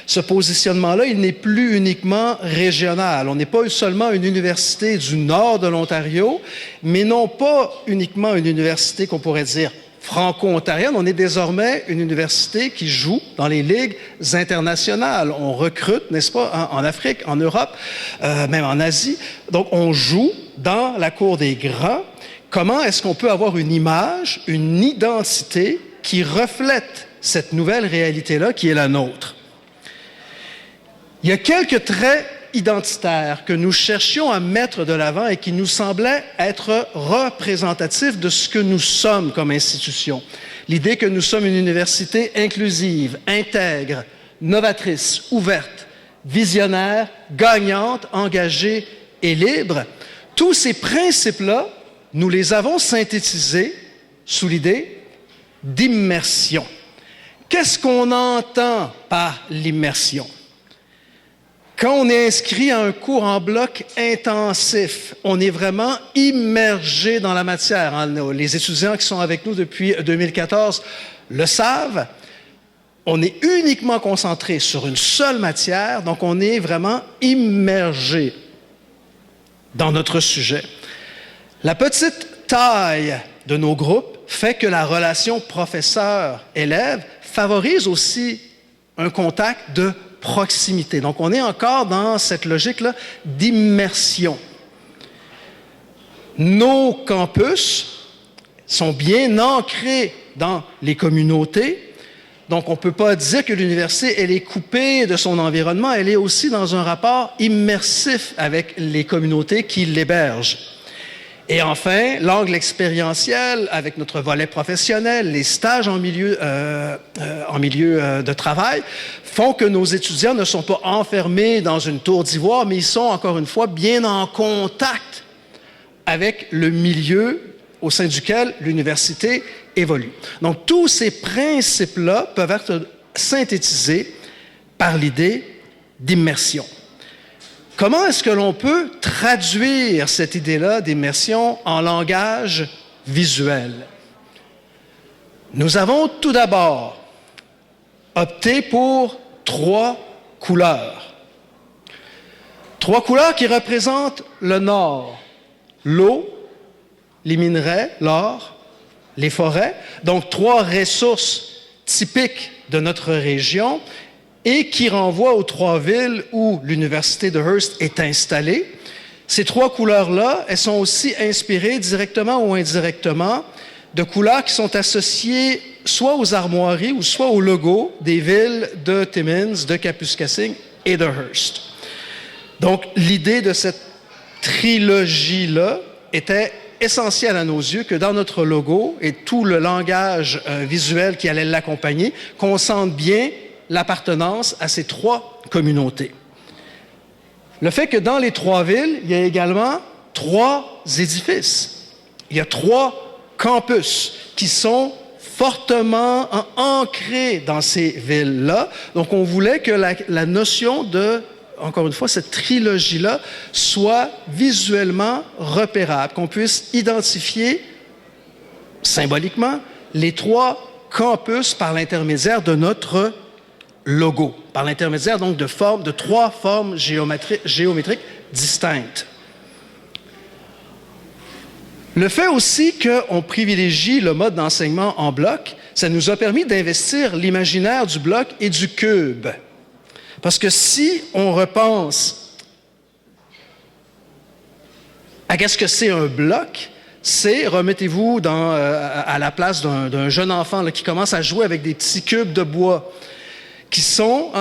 ce positionnement-là, il n'est plus uniquement régional. On n'est pas seulement une université du nord de l'Ontario, mais non pas uniquement une université qu'on pourrait dire franco-ontarienne, on est désormais une université qui joue dans les ligues internationales. On recrute, n'est-ce pas, en Afrique, en Europe, même en Asie. Donc, on joue dans la cour des grands. Comment est-ce qu'on peut avoir une image, une identité qui reflète cette nouvelle réalité-là qui est la nôtre? Il y a quelques traits identitaires que nous cherchions à mettre de l'avant et qui nous semblaient être représentatifs de ce que nous sommes comme institution. L'idée que nous sommes une université inclusive, intègre, novatrice, ouverte, visionnaire, gagnante, engagée et libre. Tous ces principes-là, nous les avons synthétisés sous l'idée d'immersion. Qu'est-ce qu'on entend par l'immersion? Quand on est inscrit à un cours en bloc intensif, on est vraiment immergé dans la matière. Les étudiants qui sont avec nous depuis 2014 le savent. On est uniquement concentré sur une seule matière, donc on est vraiment immergé dans notre sujet. La petite taille de nos groupes fait que la relation professeur-élève favorise aussi un contact de proximité. Donc, on est encore dans cette logique-là d'immersion. Nos campus sont bien ancrés dans les communautés. Donc, on ne peut pas dire que l'université, elle est coupée de son environnement. Elle est aussi dans un rapport immersif avec les communautés qui l'hébergent. Et enfin, l'angle expérientiel avec notre volet professionnel, les stages en milieu de travail font que nos étudiants ne sont pas enfermés dans une tour d'ivoire, mais ils sont, encore une fois, bien en contact avec le milieu au sein duquel l'université évolue. Donc, tous ces principes-là peuvent être synthétisés par l'idée d'immersion. Comment est-ce que l'on peut traduire cette idée-là d'immersion en langage visuel? Nous avons tout d'abord opté pour 3 couleurs. 3 couleurs qui représentent le Nord. L'eau, les minerais, l'or, les forêts. Donc, 3 ressources typiques de notre région et qui renvoient aux 3 villes où l'Université de Hearst est installée. Ces 3 couleurs-là, elles sont aussi inspirées directement ou indirectement de couleurs qui sont associées soit aux armoiries ou soit au logo des villes de Timmins, de Kapuskasing et de Hearst. Donc, l'idée de cette trilogie-là était essentielle à nos yeux que dans notre logo et tout le langage visuel qui allait l'accompagner, qu'on sente bien l'appartenance à ces 3 communautés. Le fait que dans les 3 villes, il y a également 3 édifices. Il y a 3 campus qui sont fortement ancrés dans ces villes-là. Donc, on voulait que la notion de encore une fois, cette trilogie-là soit visuellement repérable, qu'on puisse identifier symboliquement les 3 campus par l'intermédiaire de notre logo, par l'intermédiaire donc de 3 formes géométriques distinctes. Le fait aussi qu'on privilégie le mode d'enseignement en bloc, ça nous a permis d'investir l'imaginaire du bloc et du cube. Parce que si on repense à qu'est-ce que c'est un bloc, c'est, remettez-vous à la place d'un jeune enfant là, qui commence à jouer avec des petits cubes de bois, qui sont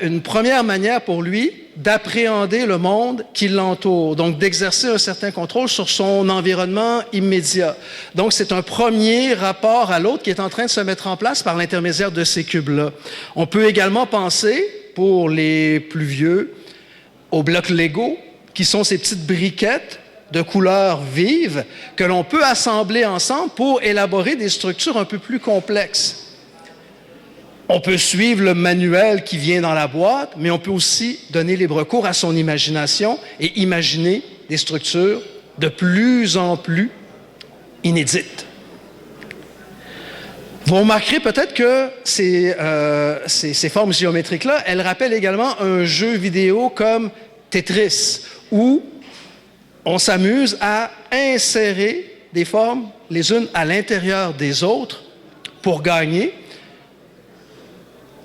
une première manière pour lui d'appréhender le monde qui l'entoure, donc d'exercer un certain contrôle sur son environnement immédiat. Donc, c'est un premier rapport à l'autre qui est en train de se mettre en place par l'intermédiaire de ces cubes-là. On peut également penser, pour les plus vieux, aux blocs Lego, qui sont ces petites briquettes de couleurs vives que l'on peut assembler ensemble pour élaborer des structures un peu plus complexes. On peut suivre le manuel qui vient dans la boîte, mais on peut aussi donner libre cours à son imagination et imaginer des structures de plus en plus inédites. Vous remarquerez peut-être que ces formes géométriques-là, elles rappellent également un jeu vidéo comme Tetris, où on s'amuse à insérer des formes les unes à l'intérieur des autres pour gagner.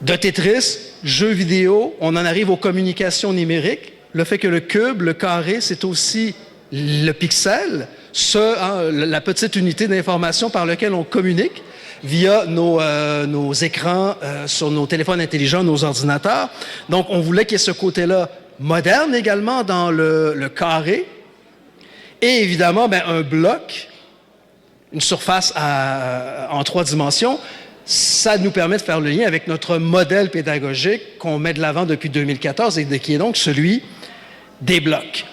De Tetris, jeu vidéo, on en arrive aux communications numériques. Le fait que le cube, le carré, c'est aussi le pixel, la petite unité d'information par laquelle on communique via nos écrans sur nos téléphones intelligents, nos ordinateurs. Donc, on voulait qu'il y ait ce côté-là moderne également dans le carré. Et évidemment, un bloc, une surface en 3 dimensions, ça nous permet de faire le lien avec notre modèle pédagogique qu'on met de l'avant depuis 2014 et qui est donc celui des blocs.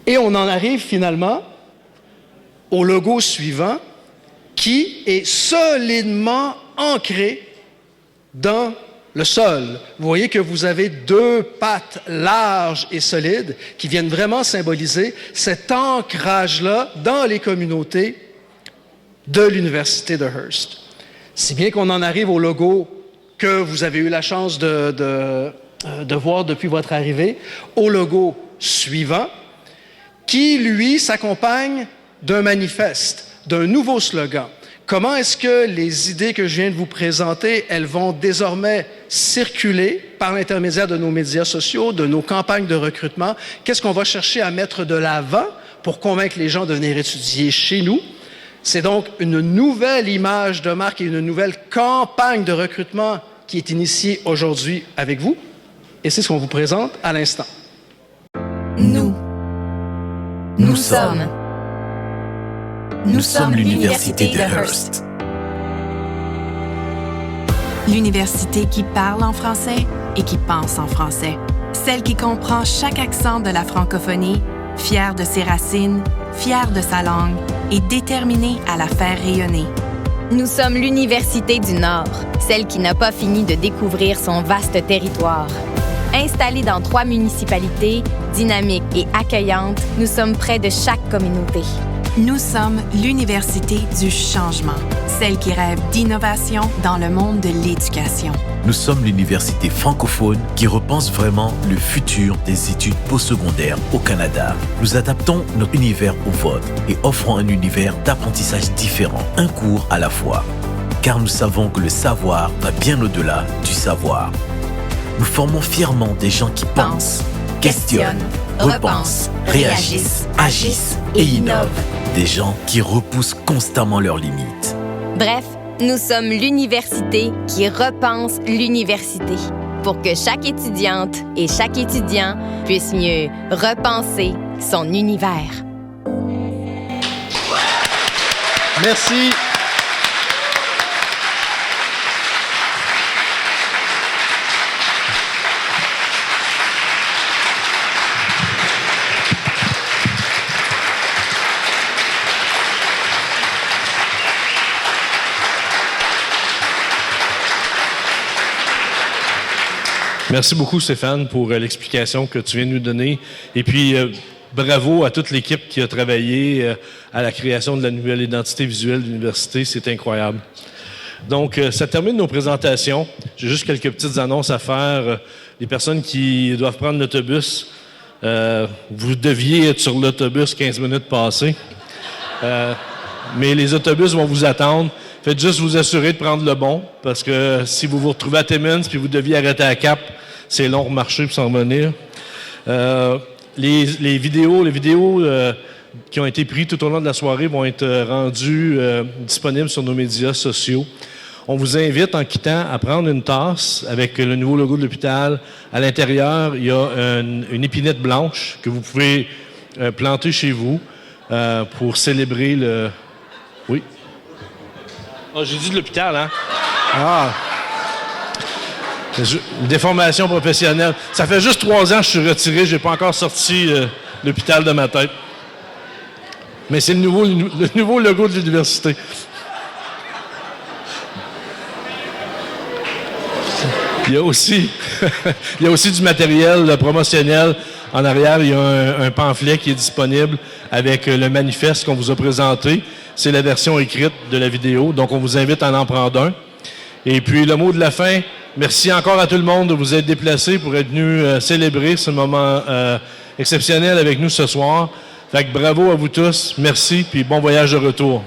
Et on en arrive finalement au logo suivant qui est solidement ancré dans le sol. Vous voyez que vous avez 2 pattes larges et solides qui viennent vraiment symboliser cet ancrage-là dans les communautés de l'Université de Hearst. Si bien qu'on en arrive au logo que vous avez eu la chance de voir depuis votre arrivée, au logo suivant, qui, lui, s'accompagne d'un manifeste, d'un nouveau slogan. Comment est-ce que les idées que je viens de vous présenter, elles vont désormais circuler par l'intermédiaire de nos médias sociaux, de nos campagnes de recrutement? Qu'est-ce qu'on va chercher à mettre de l'avant pour convaincre les gens de venir étudier chez nous? C'est donc une nouvelle image de marque et une nouvelle campagne de recrutement qui est initiée aujourd'hui avec vous. Et c'est ce qu'on vous présente à l'instant. Nous sommes l'Université de Hearst. L'université qui parle en français et qui pense en français. Celle qui comprend chaque accent de la francophonie, fière de ses racines, fière de sa langue et déterminée à la faire rayonner. Nous sommes l'Université du Nord, celle qui n'a pas fini de découvrir son vaste territoire. Installée dans 3 municipalités, dynamiques et accueillantes, nous sommes près de chaque communauté. Nous sommes l'Université du changement, celle qui rêve d'innovation dans le monde de l'éducation. Nous sommes l'université francophone qui repense vraiment le futur des études postsecondaires au Canada. Nous adaptons notre univers au vôtre et offrons un univers d'apprentissage différent, un cours à la fois. Car nous savons que le savoir va bien au-delà du savoir. Nous formons fièrement des gens qui pensent, questionnent, repensent, réagissent, agissent et innovent. Des gens qui repoussent constamment leurs limites. Bref, nous sommes l'université qui repense l'université pour que chaque étudiante et chaque étudiant puisse mieux repenser son univers. Merci. Merci beaucoup, Stéphane, pour l'explication que tu viens de nous donner. Et puis, bravo à toute l'équipe qui a travaillé à la création de la nouvelle identité visuelle de l'université. C'est incroyable. Donc, ça termine nos présentations. J'ai juste quelques petites annonces à faire. Les personnes qui doivent prendre l'autobus, vous deviez être sur l'autobus 15 minutes passées. Mais les autobus vont vous attendre. Faites juste vous assurer de prendre le bon, parce que si vous vous retrouvez à Timmins puis vous deviez arrêter à Cap, c'est long de marcher pour s'en revenir. Les vidéos qui ont été prises tout au long de la soirée vont être rendues disponibles sur nos médias sociaux. On vous invite, en quittant, à prendre une tasse avec le nouveau logo de l'hôpital. À l'intérieur, il y a une épinette blanche que vous pouvez planter chez vous pour célébrer le... Oui? Ah, j'ai dit de l'hôpital, hein? Ah! Une déformation professionnelle. Ça fait juste 3 ans que je suis retiré. Je n'ai pas encore sorti l'hôpital de ma tête. Mais c'est le nouveau logo de l'université. Il y a aussi du matériel promotionnel. En arrière, il y a un pamphlet qui est disponible avec le manifeste qu'on vous a présenté. C'est la version écrite de la vidéo, donc on vous invite à en prendre un. Et puis, le mot de la fin, merci encore à tout le monde de vous être déplacés pour être venus célébrer ce moment exceptionnel avec nous ce soir. Fait que bravo à vous tous, merci, puis bon voyage de retour.